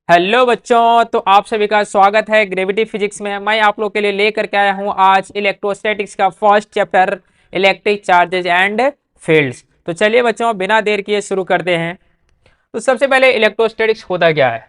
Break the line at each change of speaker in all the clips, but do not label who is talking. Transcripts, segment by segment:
Hello बच्चों, तो आप सभी का स्वागत है ग्रेविटी फिजिक्स में। मैं आप लोग के लिए लेकर के आया हूं आज इलेक्ट्रोस्टैटिक्स का first chapter, electric charges and fields. तो चलिए बच्चों, बिना देर किए शुरू करते हैं। तो सबसे पहले इलेक्ट्रोस्टैटिक्स होता क्या है?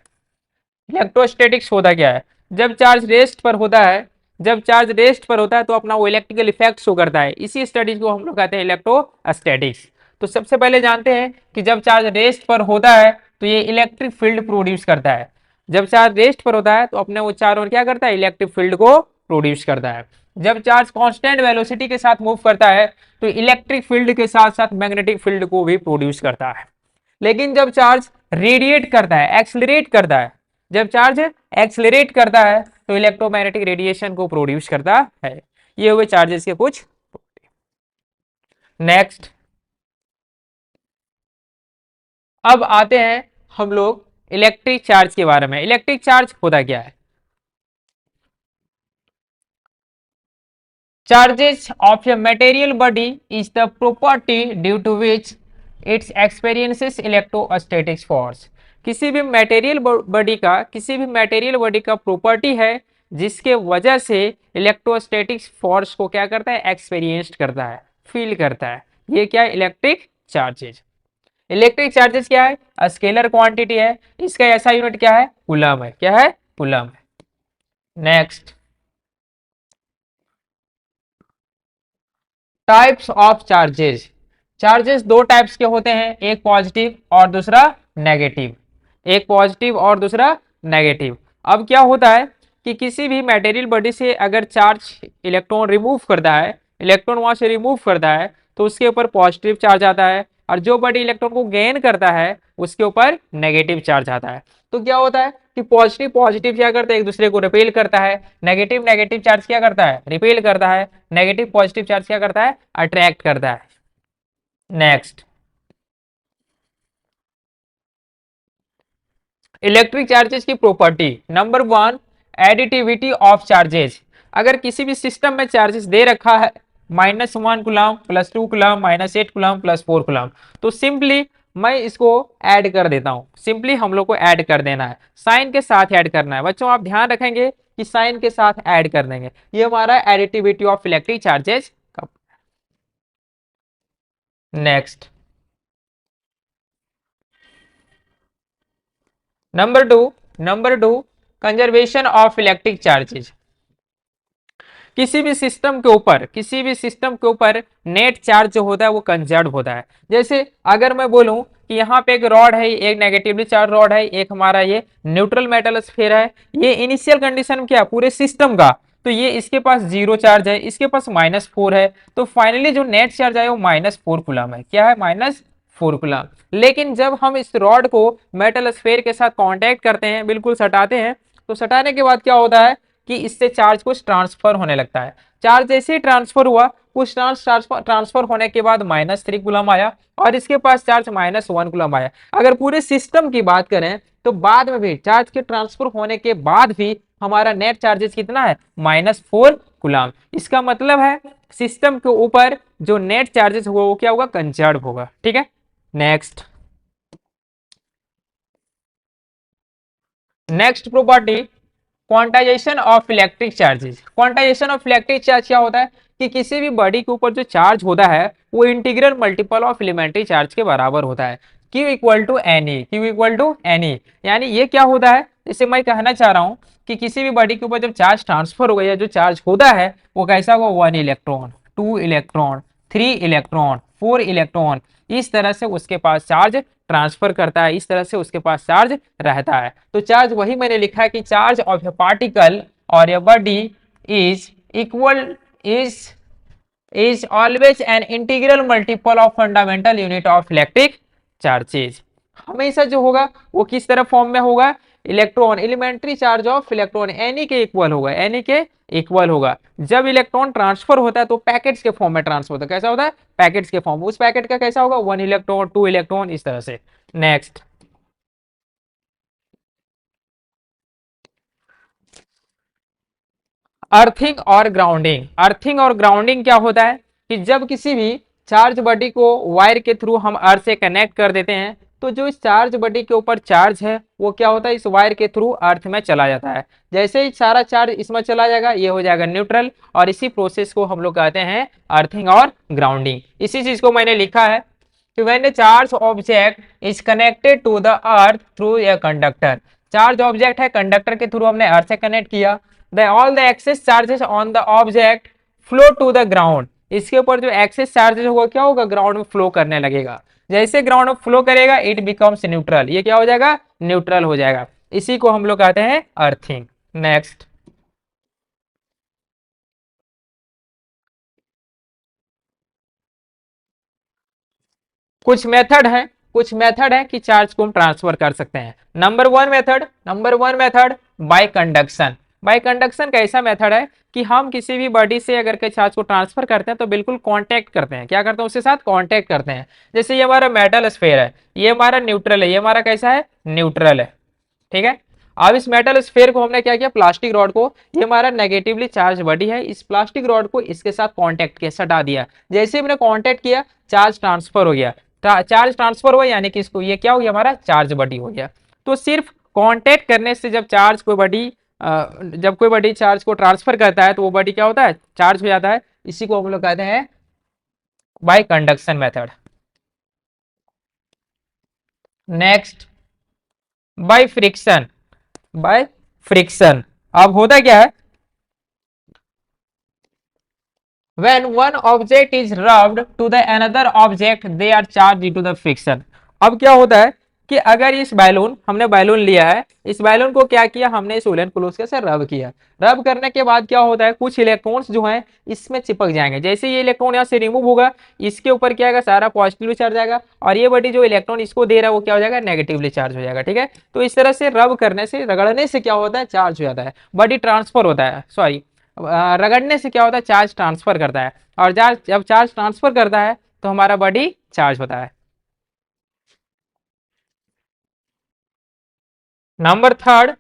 इलेक्ट्रोस्टैटिक्स होता क्या है? जब चार्ज रेस्ट पर होता है, जब चार्ज रेस्ट पर होता है तो अपना वो इलेक्ट्रिकल इफेक्ट शो करता है। इसी स्टडीज को हम लोग कहते हैं इलेक्ट्रोस्टैटिक्स। तो सबसे पहले जानते हैं कि जब चार्ज रेस्ट पर होता है तो ये इलेक्ट्रिक फील्ड प्रोड्यूस करता है। जब चार्ज रेस्ट पर होता है तो अपने वो चारों ओर क्या करता है? इलेक्ट्रिक फील्ड को प्रोड्यूस करता है। जब चार्ज कांस्टेंट वेलोसिटी के साथ मूव करता है तो इलेक्ट्रिक फील्ड के साथ साथ मैग्नेटिक फील्ड को भी प्रोड्यूस करता है। लेकिन जब चार्ज रेडिएट करता है, एक्सलरेट करता है, जब चार्ज एक्सलरेट करता है तो इलेक्ट्रोमैग्नेटिक रेडिएशन को प्रोड्यूस करता है। ये हुए चार्जेस के कुछ। नेक्स्ट, अब आते हैं हम लोग इलेक्ट्रिक चार्ज के बारे में। इलेक्ट्रिक चार्ज होता क्या है? Charges of a material body is the property due to which it experiences electrostatic force। किसी भी मटेरियल बॉडी का प्रॉपर्टी है जिसके वजह से इलेक्ट्रोस्टैटिक फोर्स को क्या करता है? एक्सपीरियंस करता है, फील करता है। ये क्या है? Electric charges. इलेक्ट्रिक चार्जेस क्या है? स्केलर क्वांटिटी है। इसका ऐसा यूनिट क्या है? कूलम है। क्या है? कूलम है। Next, types of charges. Charges दो टाइप्स के होते हैं, एक पॉजिटिव और दूसरा नेगेटिव। एक पॉजिटिव और दूसरा नेगेटिव। अब क्या होता है कि किसी भी मटेरियल बॉडी से अगर चार्ज इलेक्ट्रॉन रिमूव करता है, इलेक्ट्रॉन वहां से रिमूव करता है तो उसके ऊपर पॉजिटिव चार्ज आता है, और जो बॉडी इलेक्ट्रॉन को गेन करता है उसके ऊपर नेगेटिव चार्ज आता है। तो क्या होता है कि पॉजिटिव पॉजिटिव क्या करता है? एक दूसरे को रिपेल करता है। नेगेटिव नेगेटिव चार्ज क्या करता है? रिपेल करता है। नेगेटिव पॉजिटिव चार्ज क्या करता है? अट्रैक्ट करता है। नेक्स्ट, इलेक्ट्रिक चार्जेस की property number one, additivity of charges. अगर किसी भी सिस्टम में चार्जेस दे रखा है -1 कूलम, +2 कूलम, -8 कूलम, +4 कूलम, तो सिंपली मैं इसको ऐड कर देता हूं। सिंपली हम लोग को ऐड कर देना है, साइन के साथ ऐड करना है। बच्चों आप ध्यान रखेंगे कि साइन के साथ ऐड कर देंगे। ये हमारा additivity of electric charges. Next, number two conservation of electric charges. किसी भी सिस्टम के ऊपर नेट चार्ज जो होता है वो कंजर्व होता है। जैसे अगर मैं बोलूं कि यहाँ पे एक रॉड है, एक नेगेटिवली चार्ज रॉड है, एक हमारा ये न्यूट्रल मेटल स्फीयर है। ये इनिशियल कंडीशन क्या पूरे सिस्टम का? तो ये इसके पास 0 चार्ज है, इसके पास -4 है, तो फाइनली जो नेट चार्ज आया वो -4 कूलम है। क्या है? -4 कूलम। लेकिन जब हम इस रॉड को मेटल स्फीयर के साथ कांटेक्ट करते हैं, बिल्कुल सटाते हैं, तो सटाने के बाद क्या होता है कि इससे चार्ज कुछ ट्रांसफर होने लगता है। चार्ज जैसे ही ट्रांसफर हुआ, कुछ ट्रांसफर होने के बाद -3 कूलम आया, और इसके पास चार्ज -1 कूलम आया। अगर पूरे सिस्टम की बात करें तो बाद में भी चार्ज के ट्रांसफर होने के बाद भी हमारा नेट चार्जेस कितना है? -4 कूलम। इसका मतलब है सिस्टम के ऊपर जो नेट चार्जेस होगा वो क्या होगा? कंजर्व होगा। ठीक है। Next, next property, quantization of electric charges. Quantization of electric charge क्या होता है कि किसी भी बॉडी के ऊपर जो चार्ज होता है वो integral multiple of elementary charge के बराबर होता है। Q equal to n e, Q equal to n e. यानी ये क्या होता है? जैसे मैं कहना चाह रहा हूं कि किसी भी बॉडी के ऊपर जब चार्ज ट्रांसफर हो गया, जो चार्ज होता है वो कैसा होगा? 1 इलेक्ट्रॉन, 2 इलेक्ट्रॉन, 3 इलेक्ट्रॉन, 4 इलेक्ट्रॉन, इस तरह से उसके पास चार्ज ट्रांसफर करता है, इस तरह से उसके पास चार्ज रहता है। तो चार्ज वही मैंने लिखा है कि चार्ज ऑफ ए पार्टिकल और a body is equal is always an integral multiple of fundamental unit of electric charges. हमेशा जो होगा वो किस तरह फॉर्म में होगा? Electron, elementary charge of electron n e के इक्वल होगा, एनी के इक्वल होगा। जब इलेक्ट्रॉन ट्रांसफर होता है तो पैकेट्स के फॉर्म में ट्रांसफर होता है। कैसा होता है? पैकेट्स के फॉर्म। उस पैकेट का कैसा होगा? 1 इलेक्ट्रॉन, 2 इलेक्ट्रॉन, इस तरह से। नेक्स्ट, अर्थिंग और ग्राउंडिंग। अर्थिंग और ग्राउंडिंग क्या होता है कि जब किसी भी चार्ज बॉडी को वायर के थ्रू हम अर्थ से कनेक्ट कर देते हैं तो जो इस चार्ज बॉडी के ऊपर चार्ज है वो क्या होता है, इस वायर के थ्रू अर्थ में चला जाता है। जैसे ही सारा चार्ज इसमें चला जाएगा ये हो जाएगा न्यूट्रल, और इसी प्रोसेस को हम लोग कहते हैं अर्थिंग और ग्राउंडिंग। इसी चीज को मैंने लिखा है कि when the charge object is connected to the earth through a conductor, charge object है, कंडक्टर के थ्रू हमने अर्थ से कनेक्ट किया, the all the excess charges on the object flow to the ground, इसके ऊपर जो एक्सेस चार्जेस होगा क्या होगा, ग्राउंड में फ्लो करने लगेगा। जैसे ग्राउंड में फ्लो करेगा इट बिकम्स न्यूट्रल, ये क्या हो जाएगा, न्यूट्रल हो जाएगा। इसी को हम लोग कहते हैं अर्थिंग। नेक्स्ट, कुछ मेथड है कि चार्ज को हम ट्रांसफर कर सकते हैं। Number one method by conduction. Bye conduction कैसा मेथड है कि हम किसी भी बॉडी से अगर के चार्ज को ट्रांसफर करते हैं तो बिल्कुल कांटेक्ट करते हैं, क्या करते हैं, उसके साथ कांटेक्ट करते हैं। जैसे ये हमारा मेटल स्फेयर है, ये हमारा न्यूट्रल है, ये हमारा कैसा है, न्यूट्रल है, ठीक है। अब इस मेटल स्फेयर को हमने क्या किया, प्लास्टिक रॉड को, ये हमारा नेगेटिवली चार्ज बॉडी है, इस प्लास्टिक रॉड को इसके साथ कांटेक्ट किया, सटा दिया। जैसे हमने कांटेक्ट किया चार्ज ट्रांसफर हो गया, चार्ज ट्रांसफर हुआ यानी कि इसको ये क्या हो गया, हमारा चार्ज बॉडी हो गया। तो सिर्फ कांटेक्ट करने से जब कोई बॉडी चार्ज को ट्रांसफर करता है तो वो बॉडी क्या होता है, चार्ज हो जाता है। इसी को हम लोग कहते हैं bye conduction method. Next, by friction. By friction, अब होता क्या है, when one object is rubbed to the another object they are charged due to the friction। अब क्या होता है कि अगर इस बैलून, हमने बैलून लिया है, इस बैलून को क्या किया, हमने इस वुलन क्लोथ से रब किया, रब करने के बाद क्या होता है, कुछ इलेक्ट्रॉन्स जो हैं इसमें चिपक जाएंगे। जैसे ये इलेक्ट्रॉन यहाँ से रिमूव होगा, इसके ऊपर क्या आएगा, सारा पॉजिटिवली चार्ज आएगा, और ये बॉडी जो इलेक्ट्रॉन इसको दे रहा है वो क्या हो जाएगा, नेगेटिवली चार्ज हो जाएगा, ठीक है। तो इस तरह से रब करने से, रगड़ने से क्या होता है, चार्ज हो जाता है, बॉडी ट्रांसफर होता है, सॉरी रगड़ने से क्या होता है, चार्ज ट्रांसफर करता है, और जब चार्ज ट्रांसफर करता है तो हमारा बॉडी चार्ज होता है। Number third,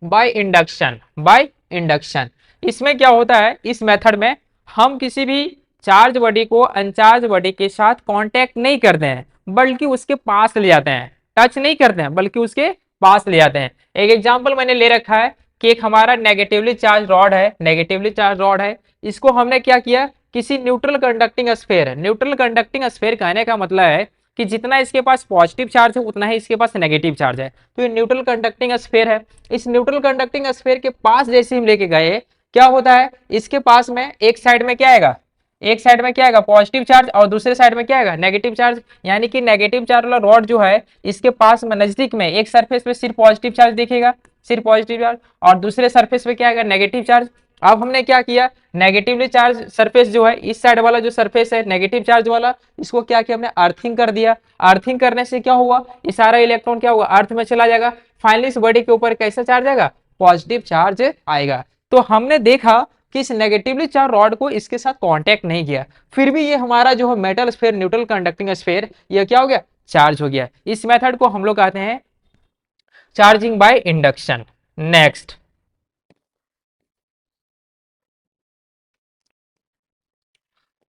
by induction. By induction, इसमें क्या होता है, इस मेथड में हम किसी भी चार्ज बॉडी को अनचार्ज बॉडी के साथ कांटेक्ट नहीं करते हैं, बल्कि उसके पास ले जाते हैं, टच नहीं करते हैं बल्कि उसके पास ले जाते हैं। एक एग्जांपल मैंने ले रखा है कि एक हमारा नेगेटिवली चार्ज रॉड है, नेगेटिवली चार्ज रॉड है, इसको हमने क्या किया, किसी न्यूट्रल कंडक्टिंग स्फेयर है। न्यूट्रल कंडक्टिंग स्फेयर कहने का मतलब है कि जितना इसके पास पॉजिटिव चार्ज है उतना ही इसके पास नेगेटिव चार्ज है। तो ये न्यूट्रल कंडक्टिंग स्फेयर है, इस न्यूट्रल कंडक्टिंग स्फेयर के पास जैसे हम लेके गए, क्या होता है, इसके पास में एक साइड में क्या आएगा, एक साइड में क्या आएगा, पॉजिटिव चार्ज, और दूसरे साइड में क्या आएगा, नेगेटिव चार्ज। यानी कि नेगेटिव चार्ज वाला रॉड जो है इसके पास में नजदीक में एक सरफेस पे सिर्फ पॉजिटिव चार्ज दिखेगा, सिर्फ पॉजिटिव चार्ज, और दूसरे सरफेस पे क्या आएगा, नेगेटिव चार्ज। अब हमने क्या किया, नेगेटिवली चार्ज सरफेस जो है, इस साइड वाला जो सरफेस है नेगेटिव चार्ज वाला, इसको क्या किया, हमने अर्थिंग कर दिया। अर्थिंग करने से क्या हुआ, ये सारा इलेक्ट्रॉन क्या होगा, अर्थ में चला जाएगा। फाइनली इस बॉडी के ऊपर कैसा चार्ज आएगा, पॉजिटिव चार्ज आएगा। तो हमने देखा कि इस नेगेटिवली चार्ज रॉड को इसके साथ कांटेक्ट नहीं किया, फिर भी ये हमारा जो है metal sphere, neutral conducting sphere, ये क्या हो गया, चार्ज हो गया। इस मेथड को हम लोग कहते हैं charging by induction. Next,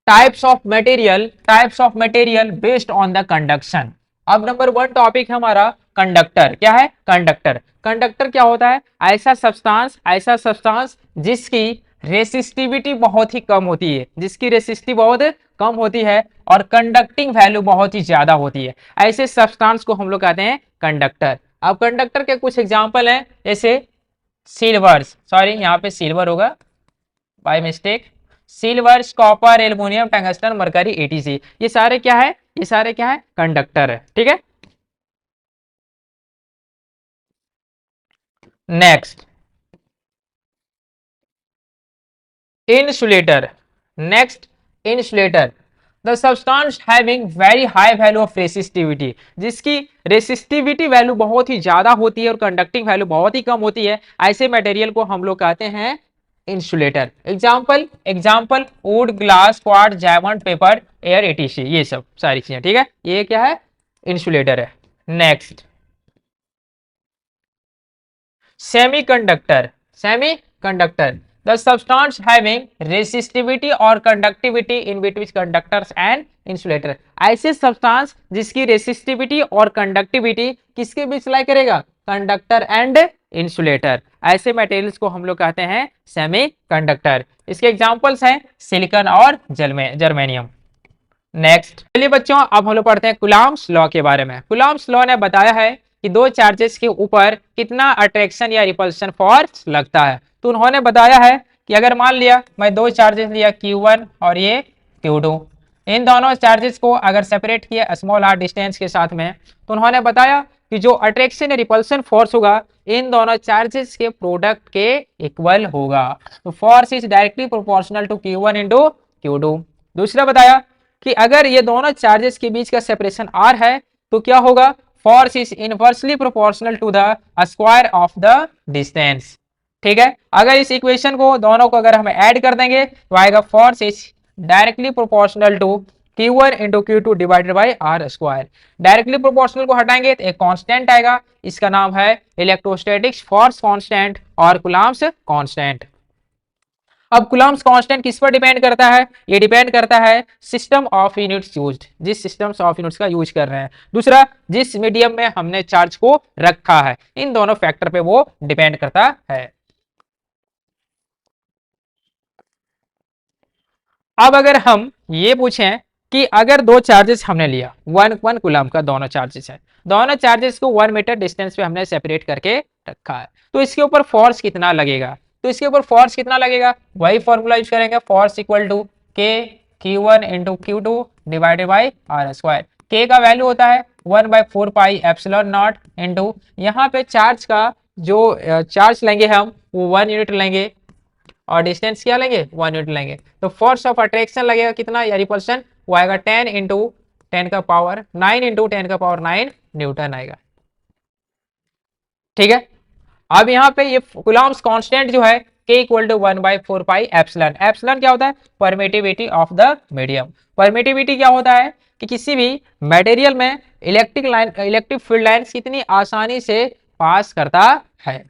types of material based on the conduction. अब नंबर वन टॉपिक है हमारा कंडक्टर। क्या है, कंडक्टर। कंडक्टर क्या होता है, ऐसा सब्सटेंस जिसकी रेसिस्टिविटी बहुत ही कम होती है, जिसकी रेसिस्टिविटी बहुत कम होती है और कंडक्टिंग वैल्यू बहुत ही ज्यादा होती है, ऐसे सब्सटेंस को हम लोग कहते हैं कंडक्टर। अब कंडक्टर के कुछ एग्जांपल हैं, जैसे सिल्वर, सॉरी यहाँ पे सिल्वर होगा by mistake, silver, copper, aluminium, tungsten, mercury, etc, ये सारे क्या है, ये सारे क्या है, कंडक्टर है, ठीक है। Next, insulator. Next, insulator, the substance having very high value of resistivity, जिसकी रेसिस्टिविटी वैल्यू बहुत ही ज्यादा होती है और कंडक्टिंग वैल्यू बहुत ही कम होती है, ऐसे मटेरियल को हम लोग कहते हैं insulator. Example wood, glass, quartz, diamond, paper, air, etc, ये सब सारी चीजें, ठीक है, ये क्या है, इंसुलेटर है। Next, semiconductor. Semiconductor, the substance having resistivity और conductivity in between conductors and insulator. ऐसे सब्सटेंस जिसकी रेसिस्टिविटी और कंडक्टिविटी किसके बीच लाई करेगा, कंडक्टर एंड इंसुलेटर। ऐसे मटेरियल्स को हम लोग कहते हैं सेमीकंडक्टर। इसके एग्जांपल्स हैं सिलिकॉन और जर्मेनियम। नेक्स्ट चलिए बच्चों, अब हम लोग पढ़ते हैं कुलाम्स लॉ के बारे में। कुलाम्स लॉ ने बताया है कि दो चार्जेस के ऊपर कितना अट्रैक्शन या रिपल्शन फोर्स लगता है। तो उन्होंने बताया है कि अगर मान लिया मैं दो चार्जेस लिया Q1 और ये Q2, इन दोनों चार्जेस को अगर सेपरेट किया स्मॉल r डिस्टेंस के साथ में, तो उन्होंने बताया कि जो अट्रैक्शन या रिपल्शन फोर्स होगा इन दोनों चार्जेस के प्रोडक्ट के इक्वल होगा। तो force is directly proportional to Q1 into Q2। दूसरा बताया कि अगर ये दोनों चार्जेस के बीच का सेपरेशन r है तो क्या होगा, force is inversely proportional to the square of the distance. ठीक है, अगर इस इक्वेशन को दोनों को अगर हम ऐड कर देंगे तो आएगा force is directly proportional to Q1 into Q2 divided by r square. Directly proportional को हटाएंगे तो एक कांस्टेंट आएगा, इसका नाम है इलेक्ट्रोस्टैटिक्स फोर्स कांस्टेंट और कूलम्ब्स कांस्टेंट। अब कूलम्ब्स कांस्टेंट किस पर डिपेंड करता है, ये डिपेंड करता है सिस्टम ऑफ यूनिट्स यूज्ड, जिस सिस्टम्स ऑफ यूनिट्स का यूज कर रहे हैं। दूसरा, जिस मीडियम में हमने चार्ज को रखा है, इन दोनों फैक्टर पे वो डिपेंड करता है। अब अगर हम ये पूछें कि अगर दो चार्जेस हमने लिया, वन कूलम्ब का दोनों चार्जेस है, दोनों चार्जेस को 1 मीटर डिस्टेंस पे हमने सेपरेट करके रखा है, तो इसके ऊपर फोर्स कितना लगेगा, तो इसके ऊपर फोर्स कितना लगेगा, वही फॉर्मूला यूज करेंगे, फोर्स इक्वल टू के Q1 into Q2 divided by r square. K का वैल्यू होता है 1/4 पाई एप्सिलॉन नॉट इंटू, यहाँ पे चार्ज का जो चार्ज लेंगे हम वो 1 यूनिट लेंगे और डिस्टेंस क्या लेंगे 1 यूनिट लेंगे। तो फोर्स ऑफ अट्रैक्शन लगेगा कितना या रिपल्शन, वो आएगा 10 इंटू 10 का पावर 9 इंटू 10 का पावर 9 न्यूटन आएगा। ठीक है, अब यहाँ पे ये कूलम्ब्स कांस्टेंट जो है K equal to 1/4 pi epsilon. Epsilon क्या होता है, permittivity of the medium. Permittivity क्या होता है कि किसी भी मटेरियल में इलेक्ट्रिक फील्ड लाइंस कितनी आसानी से पास करता है,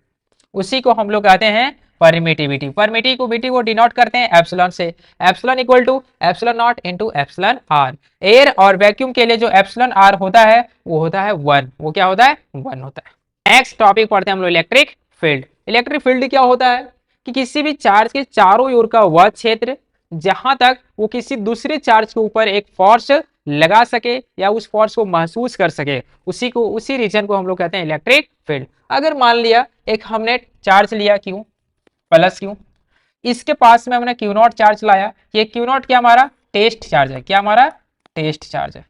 उसी को हम लोग कहते हैं परमिटिविटी। परमिटिविटी को डिनोट करते हैं एप्सिलॉन से। Epsilon equal to epsilon not into epsilon r. Air और वैक्यूम के लिए जो एप्सिलॉन आर होता है वो होता है 1। वो क्या होता है, 1 होता है। नेक्स्ट टॉपिक पढ़ते हैं हम लोग इलेक्ट्रिक फील्ड। इलेक्ट्रिक फील्ड क्या होता है कि किसी भी चार्ज के चारों ओर का वह क्षेत्र जहां तक वो किसी दूसरे चार्ज के ऊपर एक फोर्स लगा सके या उस फोर्स को महसूस कर सके, उसी रीजन को हम लोग कहते हैं इलेक्ट्रिक फील्ड। अगर मान लिया एक हमने चार्ज लिया Q प्लस Q, इसके पास में हमने Q0 चार्ज लाया, ये Q0 क्या हमारा टेस्ट चार्ज है, क्या हमारा टेस्ट चार्ज है,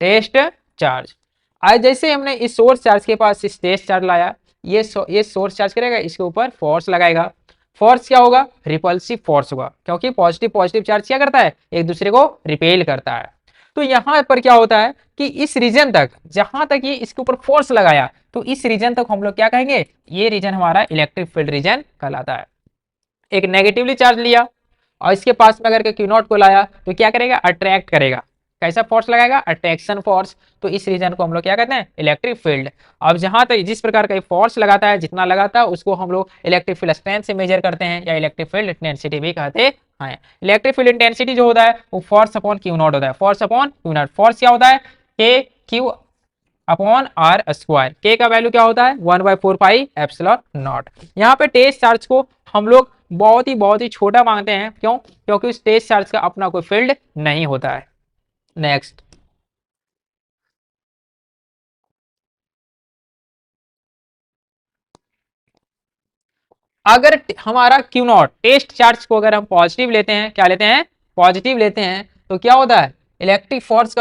टेस्ट चार्ज। आज जैसे हमने इस सोर्स चार्ज के पास इस टेस्ट चार्ज लाया, ये सोर्स चार्ज करेगा, इसके ऊपर फोर्स लगाएगा। फोर्स क्या होगा, रिपल्सिव फोर्स होगा, क्योंकि पॉजिटिव पॉजिटिव चार्ज क्या करता है, एक दूसरे को रिपेल करता है। तो यहाँ पर क्या होता है कि इस रीजन तक जहां तक ये इसके ऊपर फोर्स लगाया, तो इस रीजन तक हम लोग क्या कहेंगे, ये रीजन हमारा इलेक्ट्रिक फील्ड रीजन कहलाता है। एक नेगेटिवली चार्ज लिया और इसके पास में अगर Q0 को लाया तो क्या करेगा, अट्रैक्ट करेगा। कैसा फोर्स लगाएगा, अट्रैक्शन फोर्स। तो इस रीजन को हम लोग क्या कहते हैं, इलेक्ट्रिक फील्ड। अब जहां तक जिस प्रकार का फोर्स लगाता है, जितना लगाता है उसको हम लोग इलेक्ट्रिक फील्ड स्ट्रेंथ से मेजर करते हैं या इलेक्ट्रिक फील्ड इंटेंसिटी भी कहते हैं। इलेक्ट्रिक फील्ड इंटेंसिटी जो होता है वो फोर्स अपॉन Q0 होता है। फोर्स अपॉन Q0, फोर्स क्या होता है, K Q upon are square. K का वैल्यू क्या होता है 1/4 पाई एप्सिलॉन नॉट। यहाँ पे टेस्ट चार्ज को हम लोग बहुत ही छोटा मांगते हैं, क्यों, क्योंकि उस टेस्ट चार्ज का अपना कोई फील्ड नहीं होता है। नेक्स्ट, अगर हमारा Q0 टेस्ट चार्ज को अगर हम पॉजिटिव लेते हैं, क्या लेते हैं, पॉजिटिव लेते हैं, तो क्या होता है, इलेक्ट्रिक फोर्स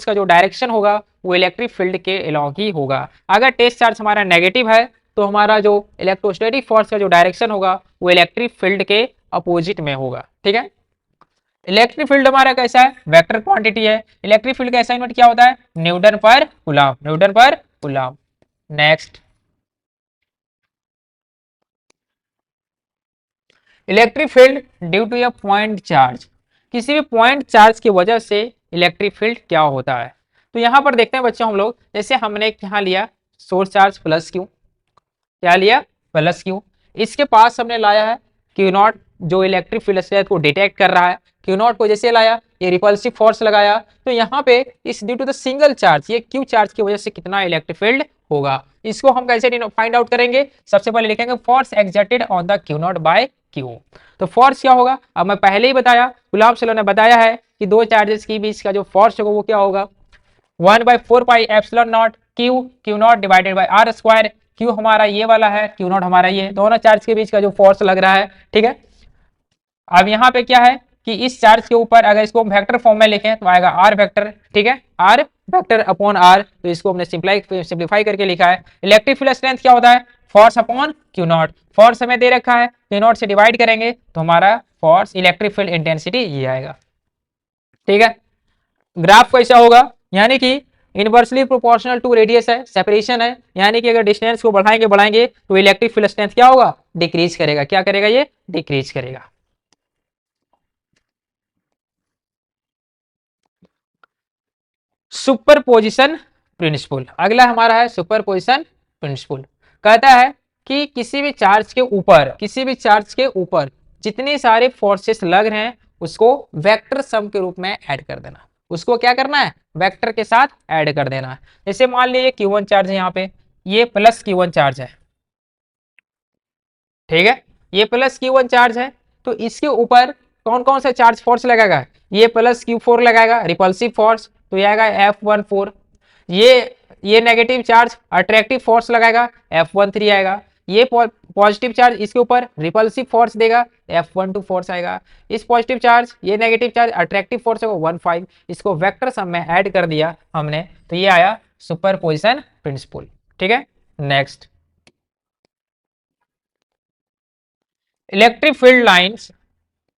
का जो डायरेक्शन होगा वो इलेक्ट्रिक फील्ड के अलोंग ही होगा। अगर टेस्ट चार्ज हमारा नेगेटिव है तो हमारा जो इलेक्ट्रोस्टैटिक फोर्स का जो डायरेक्शन होगा वो इलेक्ट्रिक फील्ड के अपोजिट में होगा। ठीक है, इलेक्ट्रिक फील्ड हमारा कैसा है, वेक्टर क्वांटिटी है। इलेक्ट्रिक फील्ड का असाइनमेंट क्या होता है, न्यूटन पर कूलम्ब, न्यूटन पर coulomb. Next, electric field due to a point charge. किसी भी पॉइंट चार्ज की वजह से इलेक्ट्रिक फील्ड क्या होता है। तो यहाँ पर देखते हैं बच्चों हम लोग, जैसे हमने यहाँ लिया सोर्स चार्ज प्लस Q, क्या लिया, प्लस क्यू। इसके पास हमने लाया है क्यू नॉट, जो इलेक्ट्रिक फील्ड स्ट्रेंथ को डिटेक्ट कर रहा है। क्यू नॉट को जैसे लाया, ये रिपल्सिव फोर्स लगाया, तो यहाँ पे इस due to the single charge, ये क्यू चार्ज की वजह से कितना इलेक्ट्रिक फील्ड होगा। इसको हम कैसे फाइंड आउट करेंगे, सबसे पहले लिखेंगे force exerted on the Q not by Q. तो फोर्स क्या होगा, अब मैं पहले ही बताया, गुलाब सलो ने बताया है कि दो चार्जेस के बीच का जो फोर्स होगा वो क्या होगा, 1/4πε0 Q, Q not divided by r square. Q हमारा ये वाला है, क्यू नॉट हमारा ये, दोनों चार्ज के बीच का जो फोर्स लग रहा है, ठीक है। अब यहाँ पे क्या है कि इस चार्ज के ऊपर अगर इसको हम वेक्टर फॉर्म में लिखें तो आएगा आर वेक्टर, ठीक है, आर वेक्टर अपॉन आर। तो इसको हमने सिंप्लीफाई करके लिखा है। इलेक्ट्रिक फील्ड स्ट्रेंथ क्या होता है, force upon Q not. Force हमें दे रखा है, क्यू नॉट से डिवाइड करेंगे तो हमारा फोर्स इलेक्ट्रिक फील्ड इंटेंसिटी ये आएगा, ठीक है। ग्राफ कैसा होगा, यानी कि इनवर्सली प्रोपोर्शनल टू रेडियस है, सेपरेशन है, यानी कि अगर डिस्टेंस को बढ़ाएंगे बढ़ाएंगे तो इलेक्ट्रिक फील्ड स्ट्रेंथ क्या होगा, डिक्रीज करेगा। क्या करेगा, ये डिक्रीज करेगा। सुपरपोजिशन प्रिंसिपल, अगला हमारा है सुपरपोजिशन प्रिंसिपल। कहता है कि किसी भी चार्ज के ऊपर, किसी भी चार्ज के ऊपर जितने सारे फोर्सेस लग रहे हैं उसको वेक्टर सम के रूप में ऐड कर देना। उसको क्या करना है, वेक्टर के साथ ऐड कर देना है। जैसे मान लीजिए Q1 चार्ज है, यहाँ पे ये प्लस Q1 चार्ज है, ठीक है, ये प्लस Q1 चार्ज है। तो इसके ऊपर कौन कौन सा चार्ज फोर्स लगेगा, ये प्लस Q4 लगाएगा, रिपल्सिव फोर्स, तो ये आएगा F14। ये नेगेटिव चार्ज अट्रैक्टिव फोर्स लगाएगा, F13 आएगा। ये पॉजिटिव चार्ज इसके ऊपर रिपल्सिव फोर्स देगा, F12 फोर्स आएगा। इस पॉजिटिव चार्ज, ये नेगेटिव चार्ज अट्रैक्टिव फोर्स है 15। इसको वेक्टर सम में ऐड कर दिया हमने, तो ये आया सुपरपोजिशन प्रिंसिपल, ठीक है। नेक्स्ट, इलेक्ट्रिक फील्ड लाइंस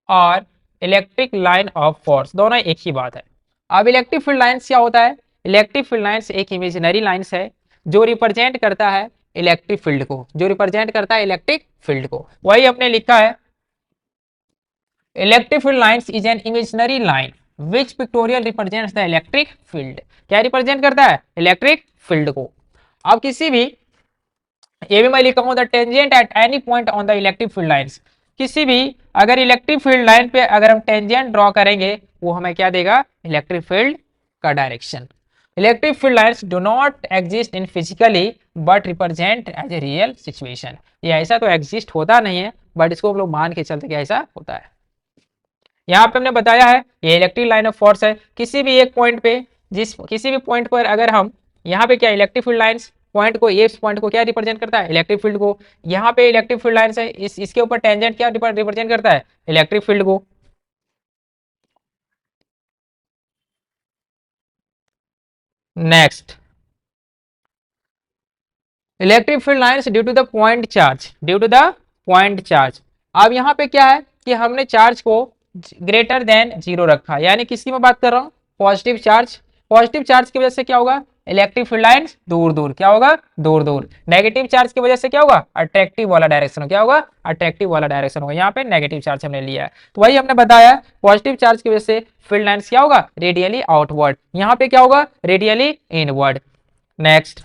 और इलेक्ट्रिक लाइन ऑफ फोर्स दोनों एक ही बात है। अब इलेक्ट्रिक फील्ड लाइंस क्या होता है, इलेक्ट्रिक फील्ड लाइंस एक इमेजिनरी लाइंस है जो रिप्रेजेंट करता है इलेक्ट्रिक फील्ड को, जो रिप्रेजेंट करता है इलेक्ट्रिक फील्ड को। वही हमने लिखा है, electric field lines is an imaginary line which pictorial represents the electric field. क्या रिप्रेजेंट करता है, इलेक्ट्रिक फील्ड को। अब किसी भी, ये भी मैं लिखा हूं, the tangent at any point on the electric field lines. किसी भी अगर इलेक्ट्रिक फील्ड लाइन पे अगर हम टेंजेंट ड्रॉ करेंगे वो हमें क्या देगा, इलेक्ट्रिक फील्ड का direction. Electric field lines do not exist in physically but represent as a real situation. ये ऐसा तो एग्जिस्ट होता नहीं है, बट इसको हम लोग मान के चलते कि ऐसा होता है। यहाँ पे हमने बताया है ये इलेक्ट्रिक लाइन ऑफ फोर्स है। किसी भी एक पॉइंट पे, जिस किसी भी पॉइंट पर अगर हम, यहाँ पे क्या इलेक्ट्रिक फील्ड लाइंस पॉइंट को, ये पॉइंट को क्या रिप्रेजेंट करता है, इलेक्ट्रिक फील्ड को। यहाँ पे इलेक्ट्रिक फील्ड लाइंस है, इसके ऊपर टेंजेंट क्या रिप्रेजेंट करता है, इलेक्ट्रिक फील्ड को। Next, electric field lines due to the point charge, due to the point charge. अब यहाँ पे क्या है कि हमने चार्ज को ग्रेटर देन जीरो रखा, यानी किसकी मैं बात कर रहा हूँ, पॉजिटिव चार्ज। पॉजिटिव चार्ज की वजह से क्या होगा, इलेक्ट्रिक फील्ड लाइंस दूर दूर, क्या होगा, दूर दूर। नेगेटिव चार्ज की वजह से क्या होगा, अट्रैक्टिव वाला डायरेक्शन, क्या होगा, अट्रैक्टिव वाला डायरेक्शन होगा। यहाँ पे नेगेटिव चार्ज हमने लिया है, तो वही हमने बताया पॉजिटिव चार्ज की वजह से फील्ड लाइंस क्या होगा, रेडियली आउटवर्ड। यहाँ पे क्या होगा, रेडियली इनवर्ड। नेक्स्ट,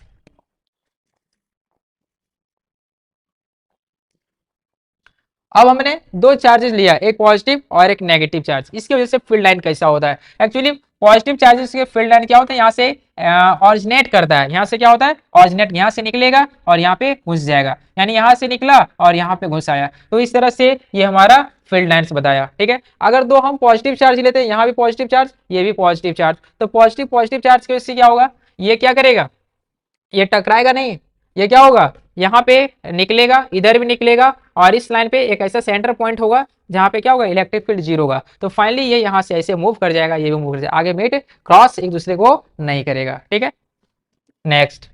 अब हमने दो चार्जेस लिया, एक पॉजिटिव और एक नेगेटिव चार्ज। इसकी वजह से फील्ड लाइन कैसा होता है, एक्चुअली पॉजिटिव चार्जेस के फील्ड लाइन क्या होता है, यहाँ से ऑरिजिनेट करता है, यहाँ से क्या होता है, ऑरिजिनेट, यहाँ से निकलेगा और यहाँ पे घुस जाएगा, यानी यहाँ से निकला और यहाँ पे घुस आया। तो इस तरह से ये हमारा फील्ड लाइन्स बताया, ठीक है। अगर दो हम पॉजिटिव चार्ज लेते हैं, यहाँ भी पॉजिटिव चार्ज, ये भी पॉजिटिव चार्ज, तो पॉजिटिव पॉजिटिव चार्ज की वजह से क्या होगा, ये क्या करेगा, ये टकराएगा नहीं, ये क्या होगा, यहाँ पे निकलेगा, इधर भी निकलेगा, और इस लाइन पे एक ऐसा सेंटर पॉइंट होगा जहाँ पे क्या होगा, इलेक्ट्रिक फील्ड जीरो होगा। तो फाइनली ये यहाँ से ऐसे मूव कर जाएगा, ये भी मूव कर जाएगा, आगे मीट क्रॉस एक दूसरे को नहीं करेगा, ठीक है। Next,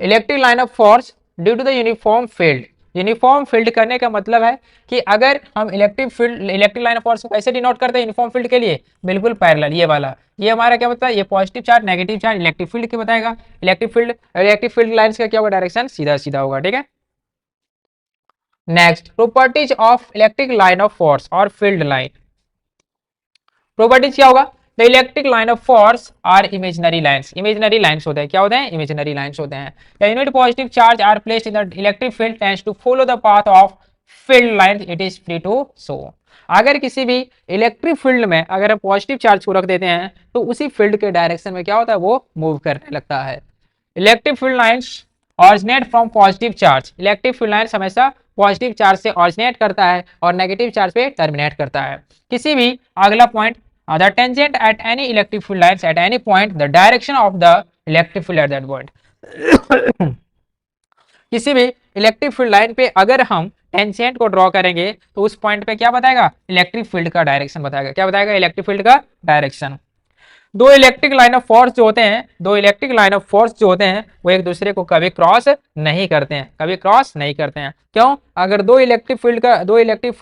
electric line of force due to the uniform field. Uniform field करने का मतलब है कि अगर हम इलेक्ट्रिक लाइन ऑफ फोर्स को कैसे डिनोट करते हैं यूनिफॉर्म फील्ड के लिए, बिल्कुल पैरेलल, ये वाला, ये हमारा क्या बताया, ये positive charge negative charge electric field के बताएगा। इलेक्ट्रिक फील्ड लाइंस का क्या होगा, डायरेक्शन सीधा सीधा होगा, ठीक है। Next, properties of electric line of force और फील्ड लाइन। प्रॉपर्टीज क्या होगा the electric line of force are imaginary lines, imaginary lines होते हैं, क्या होते हैं, इमेजिनरी लाइन्स होते हैं। The unit positive charge are placed in the electric field tends to follow the path of field line it is free to show. अगर किसी भी इलेक्ट्रिक फील्ड में अगर हम पॉजिटिव चार्ज को रख देते हैं तो उसी फील्ड के डायरेक्शन में क्या होता है, वो मूव करने लगता है। Electric field lines originate from positive charge, electric field lines हमेशा पॉजिटिव चार्ज से ऑरिजिनेट करता है और नेगेटिव चार्ज पे टर्मिनेट करता है। किसी भी अगला point, the tangent at any electric field lines at any point the direction of the electric field at that point. किसी भी इलेक्ट्रिक फील्ड लाइन पे अगर हम टेंजेंट को ड्रॉ करेंगे तो उस पॉइंट पे क्या बताएगा, इलेक्ट्रिक फील्ड का डायरेक्शन बताएगा, क्या बताएगा, इलेक्ट्रिक फील्ड का डायरेक्शन। दो इलेक्ट्रिक लाइन ऑफ फोर्स जो होते हैं, दो इलेक्ट्रिक लाइन ऑफ फोर्स जो होते हैं वो एक दूसरे को कभी क्रॉस नहीं करते हैं, कभी क्रॉस नहीं करते हैं। क्यों, अगर दो इलेक्ट्रिक फील्ड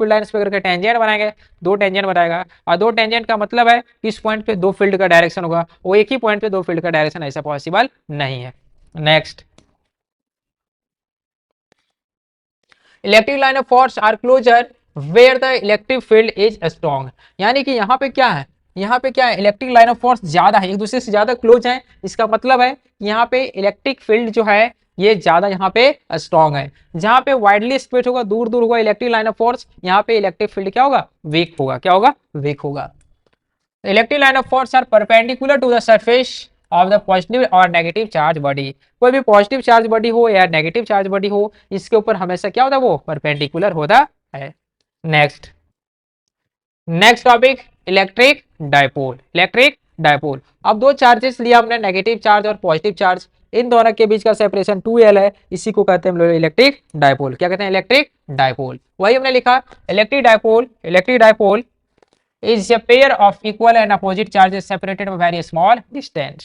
लाइन्स पे करके टेंजेंट बनाएंगे, दो टेंजेंट बनाएगा, और दो टेंजेंट का मतलब है कि इस पॉइंट पे दो फील्ड का डायरेक्शन होगा, वो एक ही पॉइंट पे दो फील्ड का डायरेक्शन, ऐसा पॉसिबल नहीं है। Next, electric line of force are closer where the electric field is strong, यानी कि यहाँ पे क्या है, यहाँ पे क्या है, इलेक्ट्रिक लाइन ऑफ फोर्स ज्यादा है, एक दूसरे से ज्यादा क्लोज है। इसका मतलब है यहाँ पे इलेक्ट्रिक फील्ड जो है ये ज्यादा यहाँ पे स्ट्रॉन्ग है। जहाँ पे वाइडली स्प्रेड होगा, दूर दूर होगा इलेक्ट्रिक लाइन ऑफ फोर्स, यहाँ पे इलेक्ट्रिक फील्ड क्या होगा, वीक होगा, क्या होगा, वीक होगा। Electric line of force are perpendicular to the surface of the positive और नेगेटिव चार्ज बॉडी, कोई भी पॉजिटिव चार्ज बॉडी हो या नेगेटिव चार्ज बॉडी हो, इसके ऊपर हमेशा क्या होता है, वो परपेंडिकुलर होता है। Next, next topic, electric dipole, electric dipole. अब दो चार्जेस लिया हमने, नेगेटिव चार्ज और पॉजिटिव चार्ज, इन दोनों के बीच का सेपरेशन 2L है, इसी को कहते हैं हम लोग इलेक्ट्रिक डायपोल। क्या कहते हैं, इलेक्ट्रिक डायपोल। वही हमने लिखा, electric dipole, electric dipole is a pair of equal and opposite charges separated by very small distance।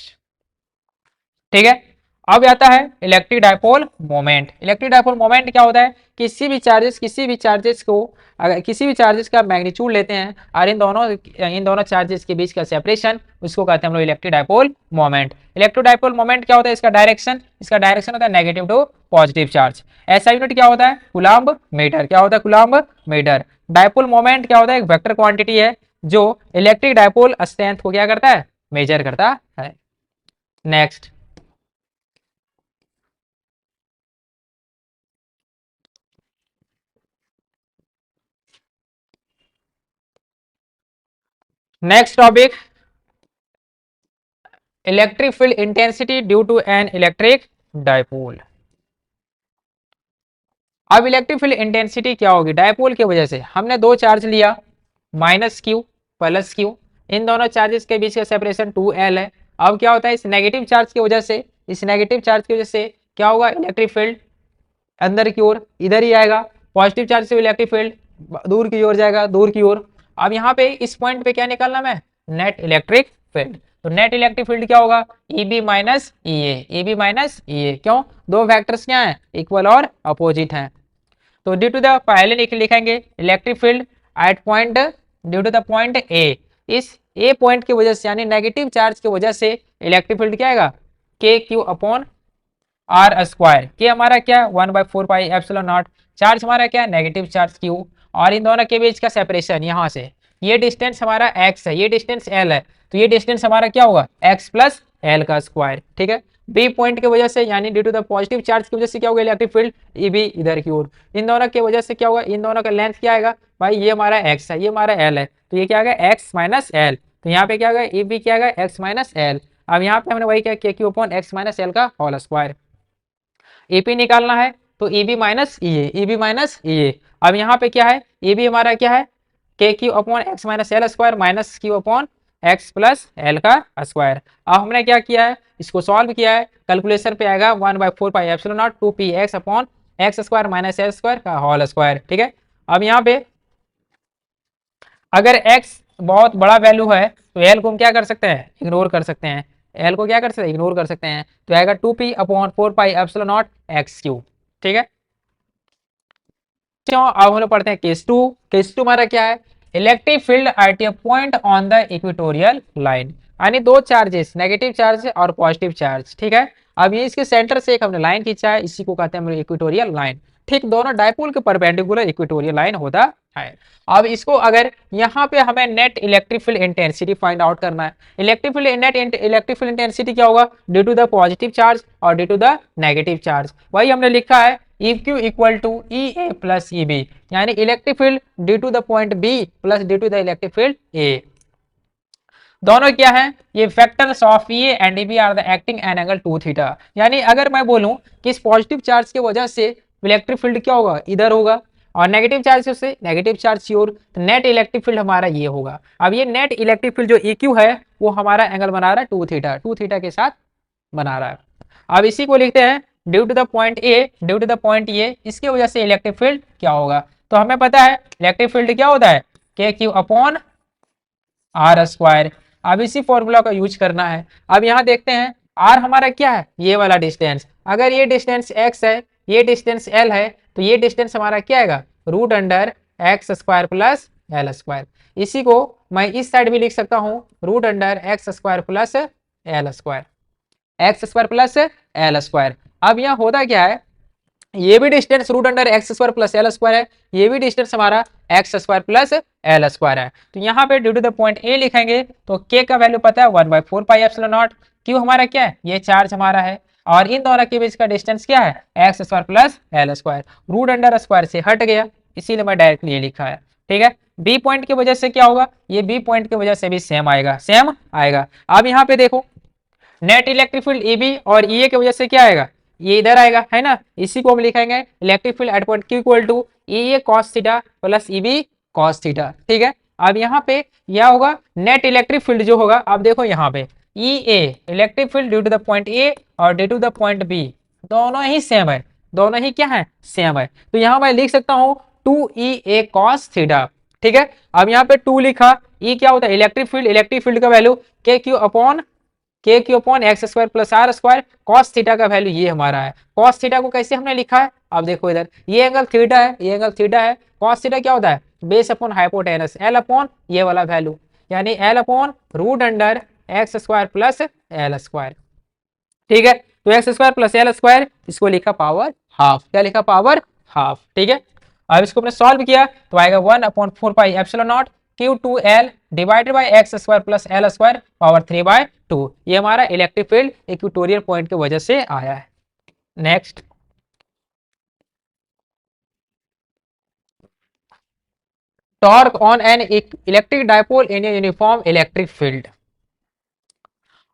ठीक है, अब आता है electric dipole moment. Electric dipole moment क्या होता है, किसी भी चार्जेस को अगर किसी भी चार्जेस का मैग्नीट्यूड लेते हैं और इन दोनों चार्जेस के बीच का सेपरेशन, उसको कहते हैं हम लोग electric dipole moment. Electric dipole moment क्या होता है, इसका डायरेक्शन होता है नेगेटिव टू पॉजिटिव चार्ज। ऐसा यूनिट क्या होता है, कूलम्ब मीटर। क्या होता है, कूलम्ब मीटर। डायपोल मोमेंट क्या होता है, एक वेक्टर क्वांटिटी है जो इलेक्ट्रिक डायपोल स्ट्रेंथ को क्या करता है, मेजर करता है। Next, next topic, electric field intensity due to an electric dipole. अब इलेक्ट्रिक फील्ड इंटेंसिटी क्या होगी, डायपोल की वजह से हमने दो चार्ज लिया, -q +q, इन दोनों चार्जेस के बीच का सेपरेशन 2L है। अब क्या होता है, इस नेगेटिव चार्ज की वजह से क्या होगा, इलेक्ट्रिक फील्ड अंदर की ओर इधर ही आएगा, पॉजिटिव चार्ज से इलेक्ट्रिक फील्ड दूर की ओर जाएगा, दूर की ओर। अब यहाँ पे इस पॉइंट पे क्या निकालना, मैं नेट इलेक्ट्रिक फील्ड। तो नेट इलेक्ट्रिक फील्ड क्या होगा, EB माइनस EA। क्यों, दो वेक्टर्स क्या है, इक्वल और अपोजिट हैं। तो ड्यू टू द पहले लिखेंगे electric field at point, due to the point A, इस ए पॉइंट की वजह से यानी नेगेटिव चार्ज की वजह से इलेक्ट्रिक फील्ड क्या आएगा, KQ/R²। के हमारा क्या, 1/4πε0, चार्ज हमारा क्या, नेगेटिव चार्ज Q, और इन दोनों के बीच का सेपरेशन यहाँ से, ये डिस्टेंस हमारा x है, ये डिस्टेंस L है, तो ये डिस्टेंस हमारा क्या होगा, x + L का स्क्वायर। ठीक है, बी पॉइंट की वजह से यानी due to the positive charge की वजह से क्या होगा, इलेक्ट्रिक फील्ड EB इधर की ओर, इन दोनों की वजह से क्या होगा, इन दोनों का लेंथ क्या आएगा भाई, ये हमारा x है, ये हमारा L है, तो ये क्या आएगा, x - L। तो यहाँ पे क्या आएगा, EB क्या आएगा, x - L। अब यहाँ पे हमने वही क्या, KQ/x - L का होल स्क्वायर। EP निकालना है तो EB - EA। अब यहाँ पे क्या है, EB हमारा क्या है, KQ/x - L square minus Q/x + L का स्क्वायर। अब हमने क्या किया है, इसको सॉल्व किया है, कैलकुलेशन पे आएगा 1/4πε0 2px/x² - L² का होल स्क्वायर। ठीक है, अब यहाँ पे अगर x बहुत बड़ा वैल्यू है तो L को हम क्या कर सकते हैं, इग्नोर कर सकते हैं, L को क्या कर सकते हैं, इग्नोर कर सकते हैं, तो आएगा 2p/4πε0x3। ठीक है, अब हम लोग पढ़ते हैं केस 2। केस 2 हमारा क्या है, electric field eight A point on the equatorial line, यानी दो चार्जेस, नेगेटिव चार्ज और पॉजिटिव चार्ज। ठीक है, अब ये इसके सेंटर से एक हमने लाइन खींचा है, इसी को कहते हैं हम लोग इक्वेटोरियल लाइन। ठीक दोनों डायपोल के परपेंडिकुलर इक्वेटोरियल लाइन होता है। अब इसको अगर यहाँ पे हमें net electric field intensity find out करना है, नेट इलेक्ट्रिक फील्ड इंटेंसिटी क्या होगा, due to the positive charge और due to the negative charge. वही हमने लिखा है EQ equal to EA plus EB, यानी electric field due to the point B plus due to the electric field A। दोनों क्या है, ये factors of EA and EB are the acting an angle 2 theta. यानी अगर मैं बोलूं कि इस पॉजिटिव चार्ज की वजह से इलेक्ट्रिक फील्ड क्या होगा, इधर होगा, और नेगेटिव चार्ज से नेगेटिव चार्ज की ओर, तो नेट इलेक्ट्रिक फील्ड हमारा ये होगा। अब ये नेट इलेक्ट्रिक फील्ड जो EQ है वो हमारा एंगल बना रहा है 2 थीटा, 2 थीटा के साथ बना रहा है। अब इसी को लिखते हैं due to the point A, due to the point A, इसकी वजह से इलेक्ट्रिक फील्ड क्या होगा। तो हमें पता है इलेक्ट्रिक फील्ड क्या होता है, KQ अपॉन R स्क्वायर। अब इसी फॉर्मूला का यूज करना है। अब यहाँ देखते हैं R हमारा क्या है, ये वाला डिस्टेंस। अगर ये डिस्टेंस x है, ये डिस्टेंस L है, तो ये डिस्टेंस हमारा क्या आएगा, root under x square plus l square. इसी को मैं इस साइड भी लिख सकता हूँ, root under x square plus l square, x square plus l square. अब यहाँ होता क्या है, ये भी distance root under x square plus l square है, ये भी डिस्टेंस हमारा x square plus l square है। तो यहाँ पे due to the point A लिखेंगे तो के का वैल्यू पता है 1/4 पाई एप्सिलॉन नॉट। क्यू हमारा क्या है, ये चार्ज हमारा है, और इन दोनों के बीच का डिस्टेंस क्या है, x square plus l square. Root under square से हट गया, इसीलिए मैं डायरेक्टली ये लिखा है। ठीक है, बी पॉइंट की वजह से क्या होगा, ये बी पॉइंट की वजह से भी सेम आएगा, सेम आएगा। अब यहाँ पे देखो नेट इलेक्ट्रिक फील्ड EB और EA की वजह से क्या आएगा, ये इधर आएगा, है ना। इसी को हम लिखेंगे electric field at point Q equal to EA cos theta plus EB cos theta. ठीक है, अब यहाँ पे क्या होगा, नेट इलेक्ट्रिक फील्ड जो होगा, अब देखो यहाँ पे EA electric field due to the point A और due to the point B दोनों ही सेम है, दोनों ही क्या है, सेम है। तो यहाँ मैं लिख सकता हूँ 2EA cos थीटा। ठीक है, अब यहाँ पे 2 लिखा, E क्या होता है इलेक्ट्रिक फील्ड का value KQ upon x square plus r square, cos theta का वैल्यू ये हमारा है। कॉस थीटा को कैसे हमने लिखा है, अब देखो इधर ये एंगल थीटा है, ये एंगल थीटा है। कॉस थीटा क्या होता है, base upon hypotenuse, l upon ये वाला वैल्यू, यानी l upon root under x square plus l square. ठीक है, तो x square plus l square, इसको लिखा पावर हाफ, क्या लिखा, पावर हाफ। ठीक है, अब इसको हमने सॉल्व किया तो आएगा 1/4 pi epsilon not Q2L divided by x square plus l square power 3/2। ये हमारा इलेक्ट्रिक फील्ड इक्वेटोरियल पॉइंट की वजह से आया है। Next, torque on an electric dipole in a uniform electric field.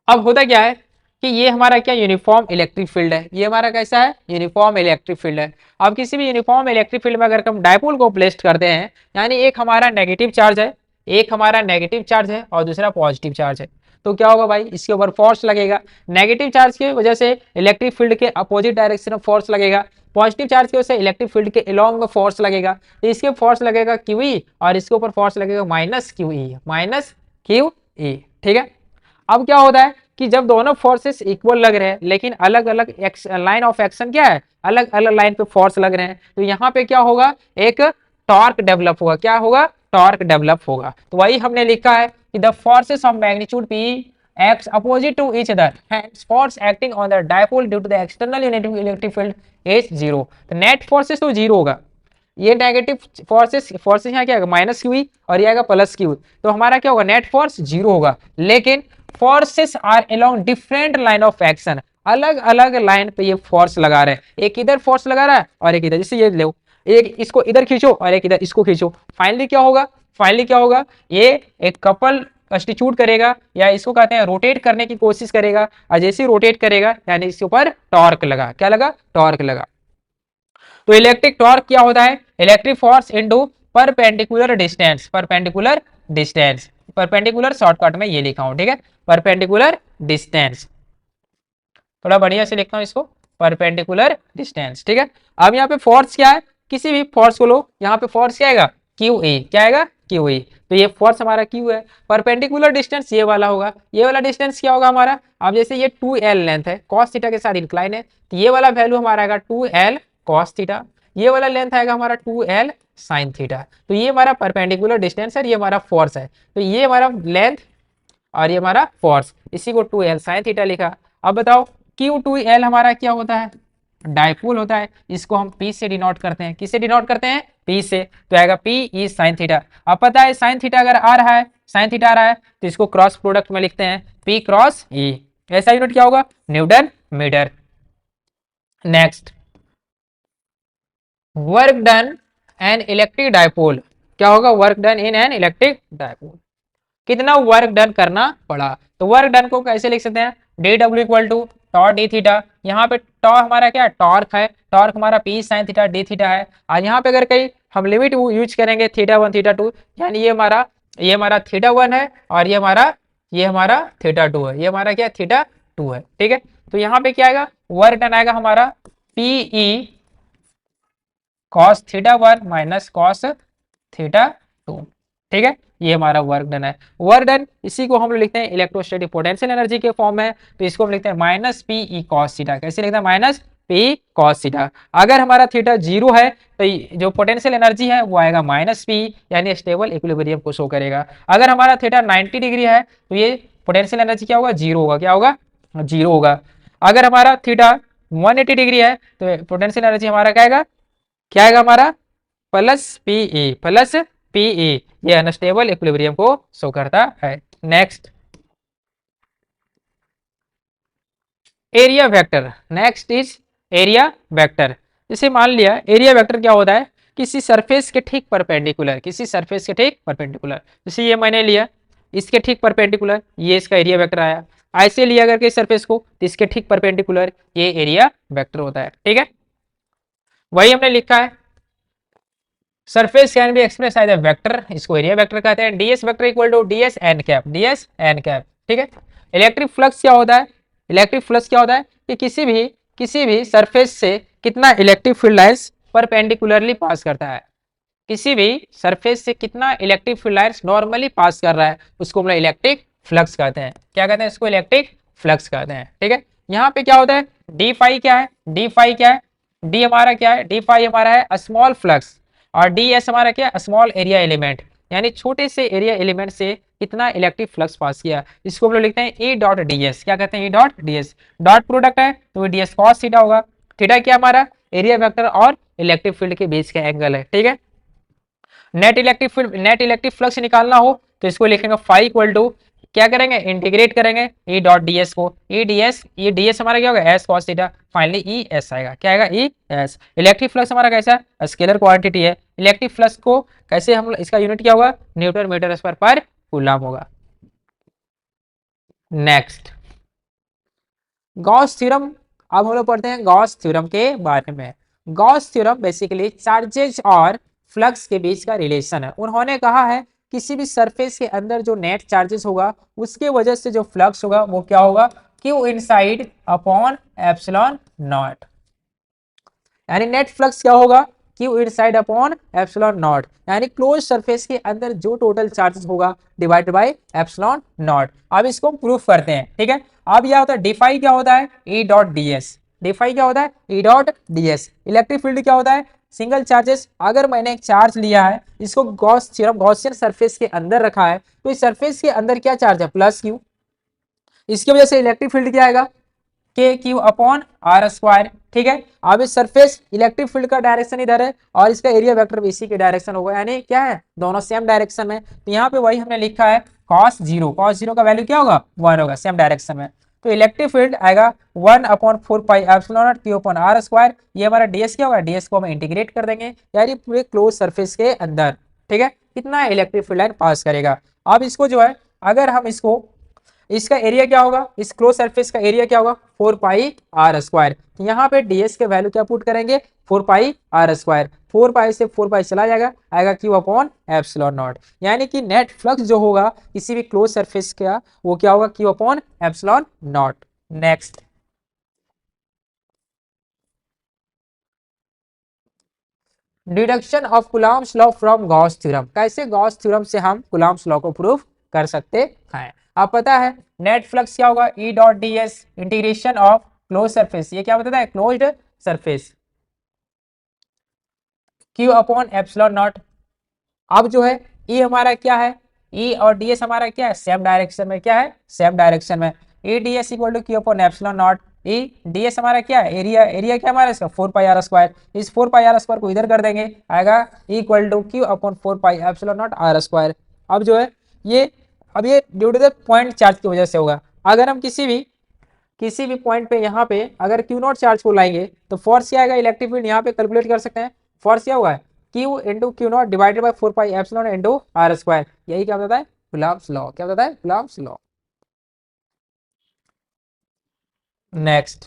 अब होता क्या है कि ये हमारा क्या यूनिफॉर्म इलेक्ट्रिक फील्ड है, ये हमारा कैसा है, यूनिफॉर्म इलेक्ट्रिक फील्ड है। अब किसी भी यूनिफॉर्म इलेक्ट्रिक फील्ड में अगर हम डायपोल को प्लेस करते हैं, यानी एक हमारा नेगेटिव चार्ज है, एक हमारा नेगेटिव चार्ज है और दूसरा पॉजिटिव चार्ज है, तो क्या होगा भाई, इसके ऊपर फोर्स लगेगा। नेगेटिव चार्ज की वजह से इलेक्ट्रिक फील्ड के अपोजिट डायरेक्शन में फोर्स लगेगा, पॉजिटिव चार्ज की वजह से इलेक्ट्रिक फील्ड के अलोंग में फोर्स लगेगा। तो इसके फोर्स लगेगा QE और इसके ऊपर फोर्स लगेगा माइनस QE। ठीक है, अब क्या होता है कि जब दोनों फोर्सेस इक्वल लग रहे हैं लेकिन अलग अलग लाइन ऑफ एक्शन क्या है, अलग अलग लाइन पे फोर्स लग रहे हैं, तो यहाँ पे क्या होगा, एक टॉर्क डेवलप होगा। क्या होगा, टॉर्क डेवलप होगा। तो वही हमने लिखा है कि the forces of magnitude P acts opposite to each other, hence force acting on the dipole due to the external electric field is 0। तो नेट फोर्सेस तो 0 होगा, ये नेगेटिव फोर्सेस यहाँ क्या आएगा, माइनस QE और ये आएगा प्लस QE, तो हमारा क्या होगा, नेट फोर्स 0 होगा। लेकिन forces are along different line of action, अलग अलग लाइन पे ये फोर्स लगा रहे हैं, एक इधर फोर्स लगा रहा है और एक इधर, जैसे ये लो, एक इसको इधर खींचो और एक इधर इसको खींचो, फाइनली क्या होगा, ये एक कपल कंस्टिट्यूट करेगा, या इसको कहते हैं रोटेट करने की कोशिश करेगा, और जैसे रोटेट करेगा यानी इसके ऊपर टॉर्क लगा, क्या लगा, टॉर्क लगा। तो इलेक्ट्रिक टॉर्क क्या होता है, electric force into perpendicular distance, perpendicular shortcut में ये लिखा हूं। ठीक है, परपेंडिकुलर डिस्टेंस, थोड़ा बढ़िया से लिखता हूं इसको, परपेंडिकुलर डिस्टेंस। ठीक है, अब यहाँ पे फोर्स क्या है, किसी भी फोर्स को लो, यहाँ पे फोर्स क्या आएगा, QE, क्या आएगा, QE। तो ये फोर्स हमारा Q है, परपेंडिकुलर डिस्टेंस ये वाला होगा, ये वाला डिस्टेंस क्या होगा हमारा, अब जैसे ये 2L लेंथ है, cos थीटा के साथ इंक्लाइन है, तो ये वाला वैल्यू हमारा आएगा 2L cos थीटा, ये वाला लेंथ आएगा हमारा 2L sin थीटा। तो ये हमारा परपेंडिकुलर डिस्टेंस है, ये हमारा फोर्स है, तो ये हमारा लेंथ और ये हमारा फोर्स, इसी को 2L sin थीटा लिखा। अब बताओ Q2L हमारा क्या होता है, डायपोल होता है, इसको हम P से डिनोट करते हैं। किससे डिनोट करते हैं? P से। तो आएगा P ई साइन थीटा। अब पता है साइन थीटा अगर आ रहा है, साइन थीटा आ रहा है, तो इसको क्रॉस प्रोडक्ट में लिखते हैं P क्रॉस E। ऐसा यूनिट क्या होगा? Newton metre. Next, work done an electric dipole. क्या होगा? Work done in an electric dipole. कितना वर्क डन करना पड़ा? तो वर्क डन को कैसे लिख सकते हैं? D W equal to tau D theta. यहाँ पे टॉ हमारा क्या है? टॉर्क है। टॉर्क हमारा P sine theta D theta है। और यहाँ पे अगर कहीं हम लिमिट यूज करेंगे थीटा वन थीटा टू, यानी ये हमारा थीटा वन है और ये हमारा थीटा टू है। ये हमारा क्या? थीटा टू है। ठीक है, तो यहाँ पे क्या आएगा? वर्क डन आएगा हमारा P E cos theta one minus cos theta two. ठीक है, ये हमारा वर्क डन है। वर्क डन इसी को हम लोग लिखते हैं इलेक्ट्रोस्टैटिक पोटेंशियल एनर्जी के फॉर्म में, तो इसको हम लिखते हैं minus P E cos theta. कैसे लिखते हैं? Minus P cos theta. अगर हमारा थीटा जीरो है तो जो पोटेंशियल एनर्जी है वो आएगा माइनस पी, यानी स्टेबल इक्विलिब्रियम को शो करेगा। अगर हमारा थीटा 90 डिग्री है तो ये पोटेंशियल एनर्जी क्या होगा? जीरो होगा। क्या होगा? जीरो होगा। अगर हमारा थीटा 180 डिग्री है तो पोटेंशियल एनर्जी हमारा क्या आएगा? क्या आएगा हमारा? Plus PE, plus PE. ये अनस्टेबल इक्विलिब्रियम को शो करता है। Next, area vector. Next is area vector. जैसे मान लिया एरिया वेक्टर क्या होता है? किसी सरफेस के ठीक परपेंडिकुलर, किसी सरफेस के ठीक परपेंडिकुलर। जैसे ये मैंने लिया, इसके ठीक परपेंडिकुलर ये इसका एरिया वेक्टर आया। ऐसे लिया अगर किसी सरफेस को तो इसके ठीक परपेंडिकुलर ये एरिया वेक्टर होता है। ठीक है, वही हमने लिखा है surface can be express as a vector, इसको एरिया वेक्टर कहते हैं। DS vector equal to DS N cap, DS N cap. ठीक है, इलेक्ट्रिक फ्लक्स क्या होता है? इलेक्ट्रिक फ्लक्स क्या होता है कि किसी भी सरफेस से कितना इलेक्ट्रिक फील्ड लाइंस परपेंडिकुलरली पास करता है। किसी भी सरफेस से कितना इलेक्ट्रिक फील्ड लाइंस नॉर्मली पास कर रहा है, उसको हम इलेक्ट्रिक फ्लक्स कहते हैं। क्या कहते हैं? इसको इलेक्ट्रिक फ्लक्स कहते हैं। ठीक है, यहाँ पे क्या होता है? डी फाई क्या है? डी फाई क्या है? डी हमारा क्या है? डी फाई हमारा है स्मॉल फ्लक्स, और डी एस हमारा क्या? स्मॉल एरिया एलिमेंट, यानी छोटे से एरिया एलिमेंट से कितना इलेक्ट्रिक फ्लक्स पास किया, इसको हम लोग लिखते हैं ई डॉट डी एस। क्या कहते हैं? ई dot D S. Dot product है तो डी एस कॉस थीटा होगा। थीटा क्या हमारा? एरिया वेक्टर और इलेक्ट्रिक फील्ड के बीच का एंगल है। ठीक है, net electric field, net electric flux निकालना हो तो इसको लिखेंगे फाई इक्वल टू, क्या करेंगे? इंटीग्रेट करेंगे ई डॉट डी एस को। ई डी एस हमारा क्या होगा? S cos theta. Finally E S आएगा। क्या आएगा? E S. इलेक्ट्रिक फ्लक्स हमारा कैसा? स्केलर क्वांटिटी है। इलेक्ट्रिक फ्लक्स को कैसे हम, इसका यूनिट क्या होगा? न्यूटन मीटर स्क्वायर पर कूलम होगा। Next, Gauss theorem. अब हम लोग पढ़ते हैं गॉस थ्योरम के बारे में। गॉस थ्योरम बेसिकली चार्जेज और फ्लक्स के बीच का रिलेशन है। उन्होंने कहा है किसी भी सरफेस के अंदर जो नेट चार्जेस होगा उसके वजह से जो फ्लक्स होगा वो क्या होगा? Q inside upon epsilon not. यानी नेट फ्लक्स क्या होगा? Q inside upon epsilon not, यानी क्लोज सरफेस के अंदर जो टोटल चार्जेस होगा डिवाइडेड बाय एप्सिलॉन नॉट। अब इसको प्रूफ करते हैं। ठीक है, अब यह होता है डिफाई क्या होता है? E dot D S. D phi क्या होता है? E dot D S. Electric field क्या होता है? Single charges. अगर मैंने एक चार्ज लिया है, इसको गॉस थ्योरम गॉसियन सरफेस के अंदर रखा है, तो इस सरफेस के अंदर क्या चार्ज है? Plus Q. इसकी वजह से इलेक्ट्रिक फील्ड क्या आएगा? के क्यू अपॉन आर स्क्वायर। ठीक है, अब इस सरफेस इलेक्ट्रिक फील्ड का डायरेक्शन इधर है और इसका एरिया वेक्टर भी इसी के डायरेक्शन होगा, यानी क्या है? दोनों सेम डायरेक्शन में। तो यहाँ पे वही हमने लिखा है cos जीरो। cos जीरो का वैल्यू क्या होगा? 1 होगा, सेम डायरेक्शन में। तो इलेक्ट्रिक फील्ड आएगा 1 upon 4 pi epsilon naught Q upon are square. ये हमारा डीएस क्या होगा? डीएस को हम इंटीग्रेट कर देंगे, यानी पूरे क्लोज सरफेस के अंदर। ठीक है, कितना इलेक्ट्रिक फील्ड लाइन पास करेगा। अब इसको जो है, अगर हम इसको, इसका एरिया क्या होगा? इस क्लोज सरफेस का एरिया क्या होगा? 4 पाई आर स्क्वायर। तो यहाँ पे डीएस के वैल्यू क्या पुट करेंगे? 4 पाई आर स्क्वायर। 4 पाई से 4 पाई चला जाएगा, आएगा क्यू अपॉन एप्सिलॉन नॉट। यानी कि नेट फ्लक्स जो होगा किसी भी क्लोज सरफेस का वो क्या होगा? Q upon epsilon not. Next, deduction of Coulomb's law from Gauss theorem. कैसे गॉस थ्योरम से हम कूलम्ब्स लॉ को प्रूव कर सकते हैं? आप पता है नेट फ्लक्स क्या होगा? ई dot D S integration of close surface. ये क्या बताता है? Closed surface Q upon epsilon not. अब जो है ई हमारा क्या है? ई और ds हमारा क्या है? सेम डायरेक्शन में। क्या है? सेम डायरेक्शन में। E ds equal to Q upon epsilon naught. E D S हमारा क्या है, एरिया, एरिया क्या हमारा इसका 4 पाई r²। इस 4 पाई r² को इधर कर देंगे, आएगा equal to Q upon 4 pi epsilon naught r²। अब जो है ये, अब ये due to the point charge की वजह से होगा। अगर हम किसी भी पॉइंट पे यहाँ पे अगर क्यू नॉट चार्ज को लाएंगे तो फोर्स क्या आएगा, इलेक्ट्रिक फील्ड यहाँ पे कैलकुलेट कर सकते हैं। फोर्स क्या हुआ है, Q into Q not divided by 4 pi epsilon into r²। यही क्या बताता है, कूलम्ब्स लॉ। क्या बताता है, Coulomb's law. Next,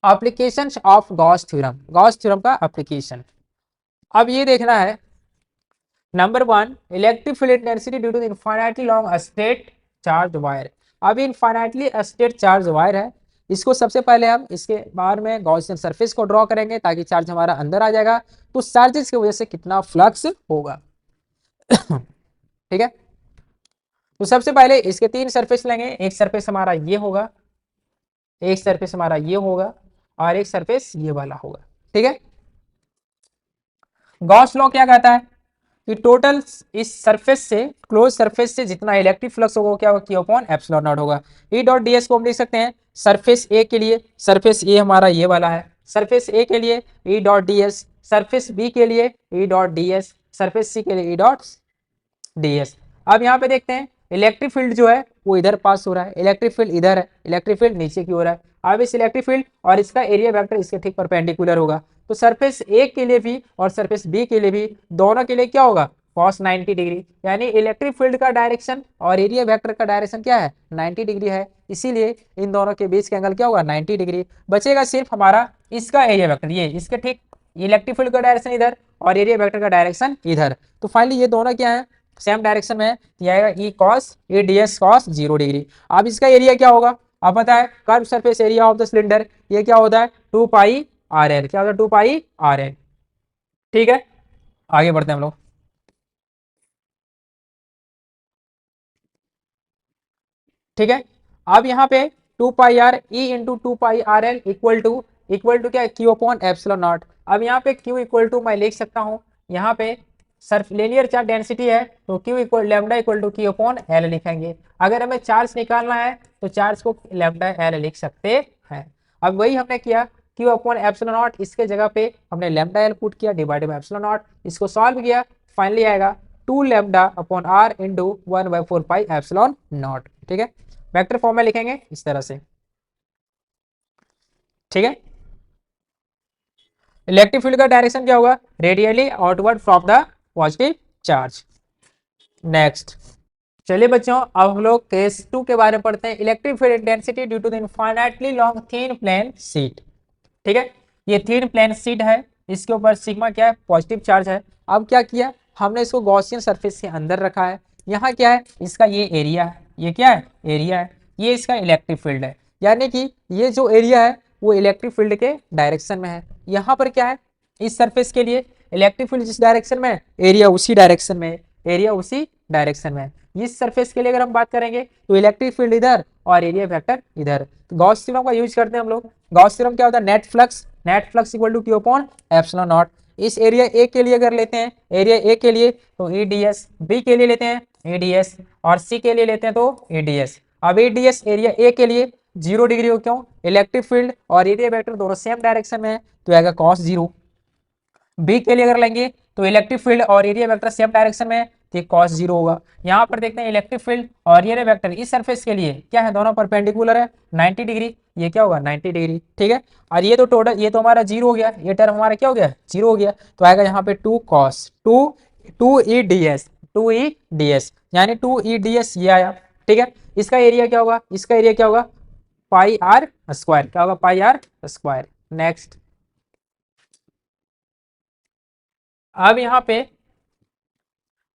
application of Gauss theorem, Gauss theorem का एप्लीकेशन। अब ये देखना है, number 1, electric field intensity due to infinitely long straight charge wire. अब इनफाइनाइटली स्टेट चार्ज वायर है, इसको सबसे पहले हम इसके बाहर में गॉसियन सरफेस को ड्रॉ करेंगे ताकि चार्ज हमारा अंदर आ जाएगा, तो चार्जेस की वजह से कितना फ्लक्स होगा। ठीक है, तो सबसे पहले इसके 3 सरफेस लेंगे। एक सरफेस हमारा ये होगा, एक सरफेस हमारा ये होगा, और एक सरफेस ये वाला होगा। ठीक है, गॉस लॉ क्या कहता है कि टोटल इस सरफेस से, क्लोज सरफेस से जितना इलेक्ट्रिक फ्लक्स होगा क्या होगा, क्यू अपॉन एप्सिलॉन नॉट होगा। ई डॉट डी एस को हम लिख सकते हैं सरफेस ए के लिए, सरफेस ए हमारा ये वाला है, सरफेस ए के लिए E dot D S, surface B के लिए E dot D S, surface C के लिए ई डॉट डी एस। अब यहाँ पे देखते हैं इलेक्ट्रिक फील्ड जो है वो इधर पास हो रहा है, इलेक्ट्रिक फील्ड इधर है, इलेक्ट्रिक फील्ड नीचे की ओर है। अब इस इलेक्ट्रिक फील्ड और इसका एरिया वेक्टर इसके ठीक परपेंडिकुलर होगा, तो सरफेस ए के लिए भी और सरफेस बी के लिए भी, दोनों के लिए क्या होगा, cos 90 डिग्री। यानी इलेक्ट्रिक फील्ड का डायरेक्शन और एरिया वेक्टर का डायरेक्शन क्या है, 90 डिग्री है, इसीलिए इन दोनों के बीच का एंगल क्या होगा, 90 डिग्री। बचेगा सिर्फ हमारा इसका एरिया वेक्टर, ये इसके ठीक इलेक्ट्रिक फील्ड का डायरेक्शन इधर और एरिया वेक्टर का डायरेक्शन इधर, तो फाइनली ये दोनों क्या है, सेम डायरेक्शन में है, ये आएगा E cos A D S cos 0 degree. अब इसका एरिया क्या होगा, अब पता है curve surface area of the cylinder, ये क्या होता है 2 पाई r l, क्या होता है 2 पाई r l। ठीक है, आगे बढ़ते हैं हम लोग। ठीक है, अब यहाँ पे 2 pi r e into 2 pi r l equal to क्या है, क्यू अपॉन एप्सिलॉन नॉट। अब यहाँ पे क्यू इक्वल टू मैं लिख सकता हूँ, यहाँ पे सर्फ लीनियर चार्ज डेंसिटी है तो Q equal lambda equal to Q upon L लिखेंगे। अगर हमें चार्ज निकालना है तो चार्ज को लैम्डा एल लिख सकते हैं। अब वही हमने किया, क्यू अपॉन एप्सिलॉन नॉट, इसके जगह पे हमने लैम्डा एल पुट किया डिवाइडेड बाय एप्सिलॉन नॉट, इसको सॉल्व किया, फाइनली आएगा 2 lambda upon R into 1/4 pi epsilon naught. ठीक है, वेक्टर फॉर्म में लिखेंगे इस तरह से। ठीक है, इलेक्ट्रिक फील्ड का डायरेक्शन क्या होगा, radially outward from the positive charge. Next, चलिए बच्चों अब हम लोग केस 2 के बारे में पढ़ते हैं, electric field intensity due to the infinitely long thin plane sheet. ठीक है, ये थीन प्लेन शीट है, इसके ऊपर सिग्मा क्या है, पॉजिटिव चार्ज है। अब क्या किया हमने, इसको गॉसियन सरफेस के अंदर रखा है, यहाँ क्या है, इसका ये एरिया है, ये क्या है, एरिया है, ये इसका इलेक्ट्रिक फील्ड है, यानी कि ये जो एरिया है वो इलेक्ट्रिक फील्ड के डायरेक्शन में है। यहाँ पर क्या है, इस सरफेस के लिए इलेक्ट्रिक फील्ड जिस डायरेक्शन में है, एरिया उसी डायरेक्शन में है, एरिया उसी डायरेक्शन में है। इस सरफेस के लिए अगर हम बात करेंगे तो इलेक्ट्रिक फील्ड इधर और एरिया वेक्टर इधर, तो गॉस थ्योरम का यूज करते हैं हम लोग। गॉस थ्योरम क्या होता है, net flux equal to Q upon epsilon naught. इस एरिया ए के लिए अगर लेते हैं, एरिया ए के लिए तो ई डी एस, बी के लिए लेते हैं ई डी एस, और सी के लिए लेते हैं तो ई डी एस। अब E D S area A के लिए 0 डिग्री हो, क्यों, इलेक्ट्रिक फील्ड और एरिया वेक्टर दोनों सेम डायरेक्शन में है, तो आएगा cos 0। बी के लिए अगर लेंगे तो इलेक्ट्रिक फील्ड और एरिया वेक्टर सेम डायरेक्शन में है, तो ये cos 0 होगा। यहाँ पर देखते हैं इलेक्ट्रिक फील्ड और एरिया वेक्टर इस सरफेस के लिए क्या है, दोनों परपेंडिकुलर है 90 डिग्री, ये क्या होगा 90 डिग्री। ठीक है, और ये तो टोटल, ये तो हमारा 0 हो गया, ये टर्म हमारा क्या हो गया, 0 हो गया, तो आएगा यहाँ पे 2 cos 2 ई डी एस, 2 ई डी एस, यानी 2 ई डी एस ये आया। ठीक है, इसका एरिया क्या होगा, इसका एरिया क्या होगा, पाई आर स्क्वायर, क्या होगा, पाई आर स्क्वायर। नेक्स्ट, अब यहाँ पे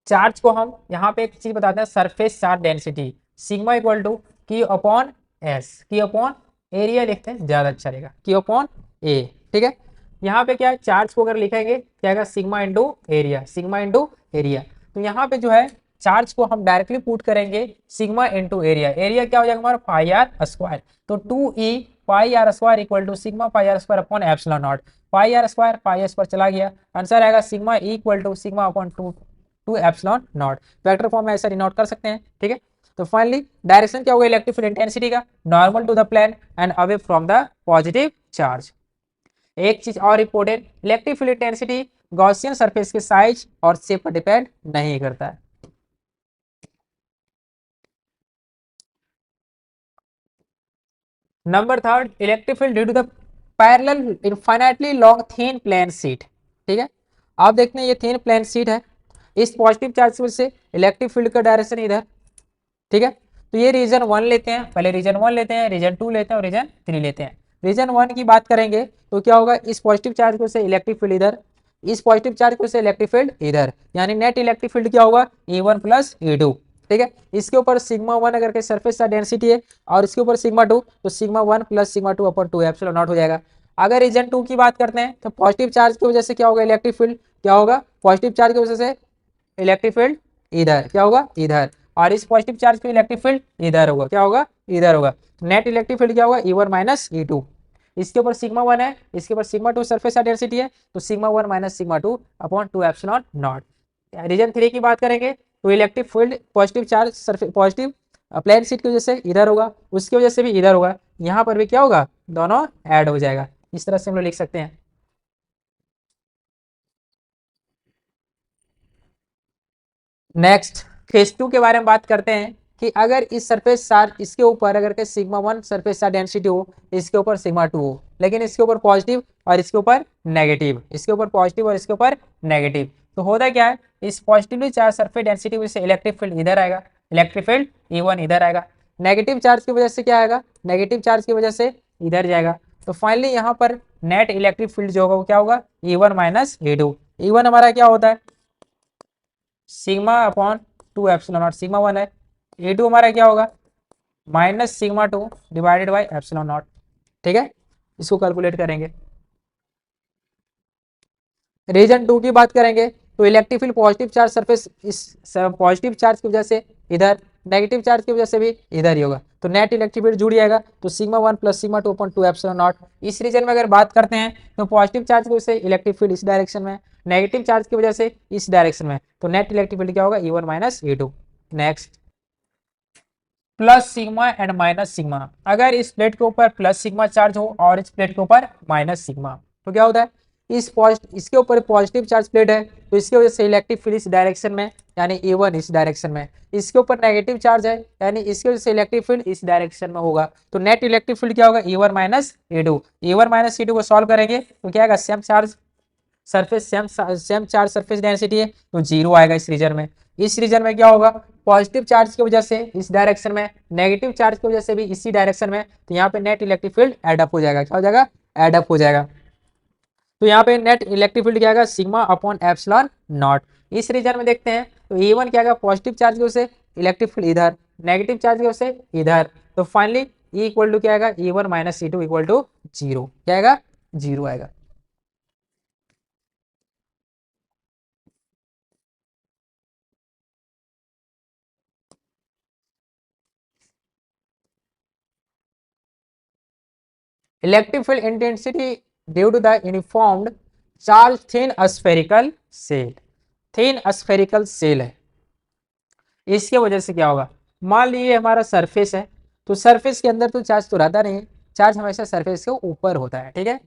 चार्ज को हम यहाँ पे एक चीज बताते हैं, surface charge density sigma equal to Q upon S, Q upon area लिखते हैं ज्यादा अच्छा रहेगा, क्यू अपॉन ए। ठीक है, यहाँ पे क्या है, चार्ज को अगर लिखेंगे क्या आएगा, sigma into area, sigma into area. तो यहाँ पे जो है चार्ज को हम डायरेक्टली पुट करेंगे सिग्मा इंटू एरिया, एरिया क्या हो जाएगा हमारा पाई आर स्क्वायर, तो 2e pi R square equal to sigma pi R square upon epsilon naught, pi R square pi R square चला गया, आंसर आएगा sigma equal to sigma upon 2 two epsilon naught, vector form में ऐसा denote कर सकते हैं, ठीक है। तो फाइनली डायरेक्शन क्या होगा इलेक्ट्रिक फील्ड इंटेंसिटी का, normal to the plane and away from the positive charge. एक चीज और important, electric field intensity Gaussian surface के साइज और शेप पर डिपेंड नहीं करता है। Number third, electric field due to the parallel infinitely long thin plane sheet, ठीक है। आप देखते हैं ये थिन प्लेन शीट है, इस पॉजिटिव चार्ज की वजह से इलेक्ट्रिक फील्ड का डायरेक्शन इधर, ठीक है। तो ये रीजन 1 लेते हैं, पहले रीजन 1 लेते हैं, रीजन 2 लेते हैं और रीजन 3 लेते हैं। रीजन 1 की बात करेंगे तो क्या होगा, इस पॉजिटिव चार्ज की वजह से इलेक्ट्रिक फील्ड इधर, इस पॉजिटिव चार्ज की वजह से इलेक्ट्रिक फील्ड इधर, यानी नेट इलेक्ट्रिक फील्ड क्या होगा E1 प्लस E2, ठीक है। इसके ऊपर सिग्मा 1 अगर के सरफेस का डेंसिटी है और इसके ऊपर सिग्मा 2, तो sigma 1 plus sigma 2 upon 2 epsilon not हो जाएगा। अगर रीजन 2 की बात करते हैं तो पॉजिटिव चार्ज की वजह से क्या होगा इलेक्ट्रिक फील्ड, क्या होगा पॉजिटिव चार्ज की वजह से इलेक्ट्रिक फील्ड इधर, क्या होगा इधर, और इस पॉजिटिव चार्ज का इलेक्ट्रिक फील्ड इधर होगा, क्या होगा इधर होगा। नेट इलेक्ट्रिक फील्ड क्या होगा E1 माइनस E2। इसके ऊपर सिग्मा 1 है, इसके ऊपर सिग्मा 2 सरफेस डेंसिटी है, तो sigma 1 minus sigma 2 upon 2 epsilon naught. Region 3 की बात करेंगे तो electric field positive charge surface positive plane sheet की वजह से इधर होगा, उसकी वजह से भी इधर होगा, यहाँ पर भी क्या होगा दोनों ऐड हो जाएगा। इस तरह से हम लोग लिख सकते हैं। नेक्स्ट केस 2 के बारे में बात करते हैं कि अगर इस सरफेस चार्ज इसके ऊपर अगर के सिग्मा 1 सरफेस चार्ज डेंसिटी हो, इसके ऊपर सिग्मा 2 हो, लेकिन इसके ऊपर पॉजिटिव और इसके ऊपर नेगेटिव, इसके ऊपर पॉजिटिव और इसके ऊपर नेगेटिव, तो होता क्या है इस पॉजिटिवली चार्ज सरफेस डेंसिटी की वजह से इलेक्ट्रिक फील्ड इधर आएगा, इलेक्ट्रिक फील्ड E1 इधर आएगा, नेगेटिव चार्ज की वजह से क्या आएगा, नेगेटिव चार्ज की वजह से इधर जाएगा। तो फाइनली यहाँ पर नेट इलेक्ट्रिक फील्ड जो होगा वो क्या होगा E1 माइनस E2। E1 हमारा क्या होता है sigma upon 2 epsilon not, sigma 1 है। E2 हमारा क्या होगा minus sigma 2 divided by epsilon naught, ठीक है। इसको कैलकुलेट करेंगे। रीजन 2 की बात करेंगे तो electric field positive charge surface इस पॉजिटिव चार्ज की वजह से इधर, नेगेटिव चार्ज की वजह से भी इधर ही होगा, तो नेट इलेक्ट्रिक फील्ड जुड़ जाएगा, तो sigma 1 plus sigma 2 upon 2 epsilon naught. इस रीजन में अगर बात करते हैं तो पॉजिटिव चार्ज की वजह से इलेक्ट्रिक फील्ड इस डायरेक्शन में, नेगेटिव चार्ज की वजह से इस डायरेक्शन में, तो नेट इलेक्ट्रिक फील्ड क्या होगा E1 minus E2। Next plus sigma and minus sigma, अगर इस प्लेट के ऊपर प्लस सिग्मा चार्ज हो और इस प्लेट के ऊपर माइनस सिग्मा, तो क्या होता है इस इसके ऊपर पॉजिटिव चार्ज प्लेट है तो इसकी वजह से इलेक्ट्रिक फील्ड इस डायरेक्शन में यानी E1 इस डायरेक्शन में, इसके ऊपर नेगेटिव चार्ज है यानी इसकी वजह से इलेक्ट्रिक फील्ड इस डायरेक्शन में होगा, तो नेट इलेक्ट्रिक फील्ड क्या होगा E1 minus E2। E1 minus E2 को सॉल्व करेंगे तो क्या आएगा same charge surface same charge surface density है तो जीरो आएगा इस रीजन में। इस रीजन में क्या होगा पॉजिटिव चार्ज की वजह से इस डायरेक्शन में, नेगेटिव चार्ज की वजह से भी इसी डायरेक्शन में, तो यहाँ पे नेट इलेक्ट्रिक फील्ड एडअप हो जाएगा, क्या हो जाएगा एडअप हो जाएगा। तो यहाँ पे नेट इलेक्ट्रिक फील्ड क्या आएगा सिग्मा अपॉन एप्सिलॉन नॉट। इस रीजन में देखते हैं तो E1 क्या आएगा पॉजिटिव चार्ज की वजह से इलेक्ट्रिक फील्ड इधर, नेगेटिव चार्ज की वजह से इधर, तो फाइनली E इक्वल टू क्या आएगा E1 minus E2 equal to zero, क्या आएगा जीरो आएगा। Electric field intensity due to the uniformed charge thin spherical shell, thin spherical shell है, इसके वजह से क्या होगा मान लीजिए हमारा सरफेस है, तो सरफेस के अंदर तो चार्ज तो रहता नहीं है, चार्ज हमेशा सरफेस के ऊपर होता है, ठीक है।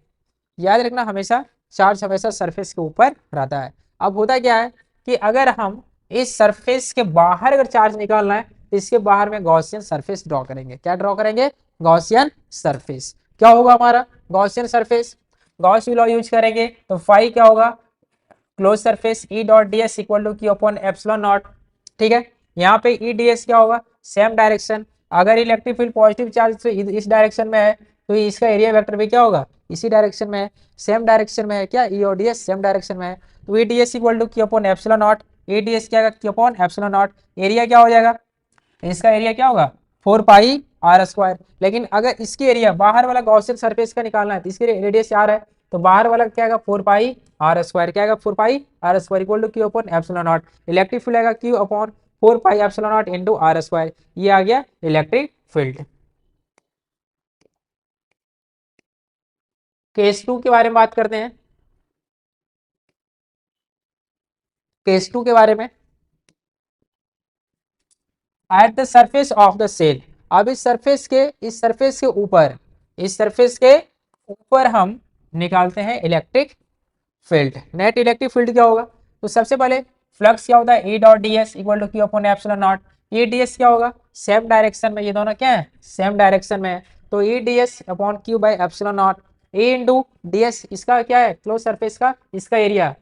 याद रखना हमेशा चार्ज हमेशा सरफेस के ऊपर रहता है। अब होता क्या है कि अगर हम इस सरफेस के बाहर अगर चार्ज निकालना है तो इसके बाहर में गॉसियन सरफेस ड्रॉ करेंगे, क्या ड्रॉ करेंगे गॉसियन सरफेस। क्या होगा हमारा Gaussian surface, Gauss law use करेंगे तो फाई क्या होगा close surface E dot D S equal to Q upon epsilon naught, ठीक है। यहाँ पे ई डी एस क्या होगा सेम डायरेक्शन, अगर इलेक्ट्रिक फील्ड पॉजिटिव चार्ज से इस डायरेक्शन में है तो इसका एरिया वेक्टर भी क्या होगा इसी डायरेक्शन में है, सेम डायरेक्शन में है क्या ई और डी एस सेम डायरेक्शन में है, तो E D S equal to Q upon epsilon naught, E D S क्या होगा Q upon epsilon naught, area क्या हो जाएगा इसका एरिया क्या होगा 4 पाई r स्क्वायर। लेकिन अगर इसकी एरिया बाहर वाला गॉसियन सरफेस का निकालना है तो इसकी रेडियस r है, तो बाहर वाला क्या आएगा 4 पाई r स्क्वायर, क्या आएगा 4 pi r square equal to Q upon epsilon not, electric field आएगा Q upon 4 pi epsilon not into r square, ये आ गया इलेक्ट्रिक फील्ड। केस 2 के बारे में बात करते हैं, केस 2 के बारे में at the surface of the shell. अब इस सरफेस के ऊपर हम निकालते हैं electric field. Net electric field क्या होगा? तो सबसे पहले फ्लक्स क्या होता है? E dot D S equal to Q upon epsilon naught. E D S क्या होगा? सेम डायरेक्शन में, ये दोनों क्या है? सेम डायरेक्शन में है। तो E D S upon Q by epsilon not. A into D S इसका क्या है? क्लोज सरफेस का इसका एरिया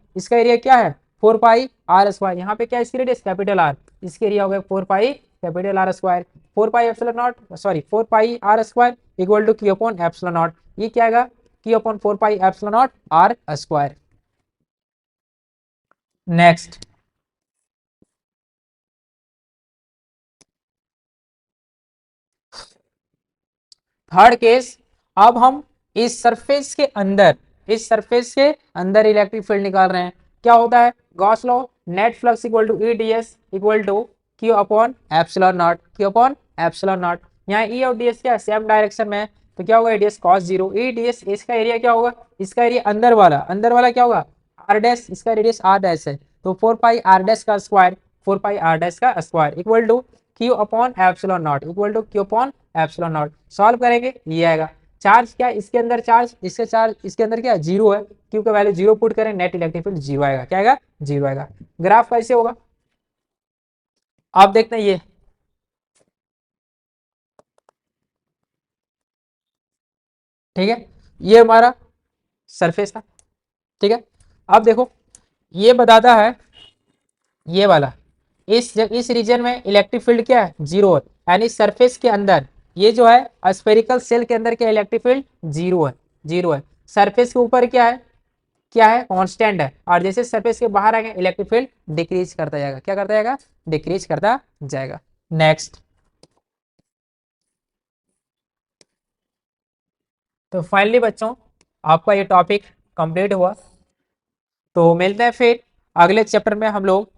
क्या है? 4 पाई आर स्क्वायर। यहाँ पे क्या है इसकी रेडियस? Capital R. इसकी एरिया हो गया 4 pi capital R square. 4 pi epsilon naught, sorry 4 pi R square equal to Q upon epsilon naught. ये क्या आएगा? Q upon 4 pi epsilon naught R square. Next, third case. अब हम इस surface के अंदर इलेक्ट्रिक फील्ड निकाल रहे हैं। क्या होता है? Gauss law. Net flux equal to E D S equal to Q upon epsilon naught. यहाँ ई और डी एस क्या सेम डायरेक्शन में है, तो क्या होगा? D S cos zero. E D S इसका एरिया क्या होगा? इसका एरिया अंदर वाला क्या होगा? R dash. इसका रेडियस आर डैश है, तो 4 पाई आर डैश का square equal to Q upon epsilon naught. Solve करेंगे, ये आएगा। चार्ज क्या है इसके अंदर? चार्ज इसके अंदर क्या है? जीरो है। क्यू का वैल्यू जीरो पुट करें, नेट इलेक्ट्रिक फील्ड जीरो आएगा। क्या आएगा? जीरो आएगा। ग्राफ कैसे होगा आप देखते हैं। ये ठीक है, ये हमारा सरफेस था। ठीक है, अब देखो, ये बताता है, ये वाला, इस रीजन में इलेक्ट्रिक फील्ड क्या है? जीरो है। यानी सरफेस के अंदर ये जो है स्फेरिकल सेल के अंदर क्या इलेक्ट्रिक फील्ड? जीरो है। सरफेस के ऊपर क्या है? कांस्टेंट है। और जैसे सरफेस के बाहर आएंगे इलेक्ट्रिक फील्ड डिक्रीज करता जाएगा। क्या करता जाएगा? डिक्रीज करता जाएगा। नेक्स्ट, तो फाइनली बच्चों आपका ये टॉपिक कंप्लीट हुआ। तो मिलते हैं फिर अगले चैप्टर में हम लोग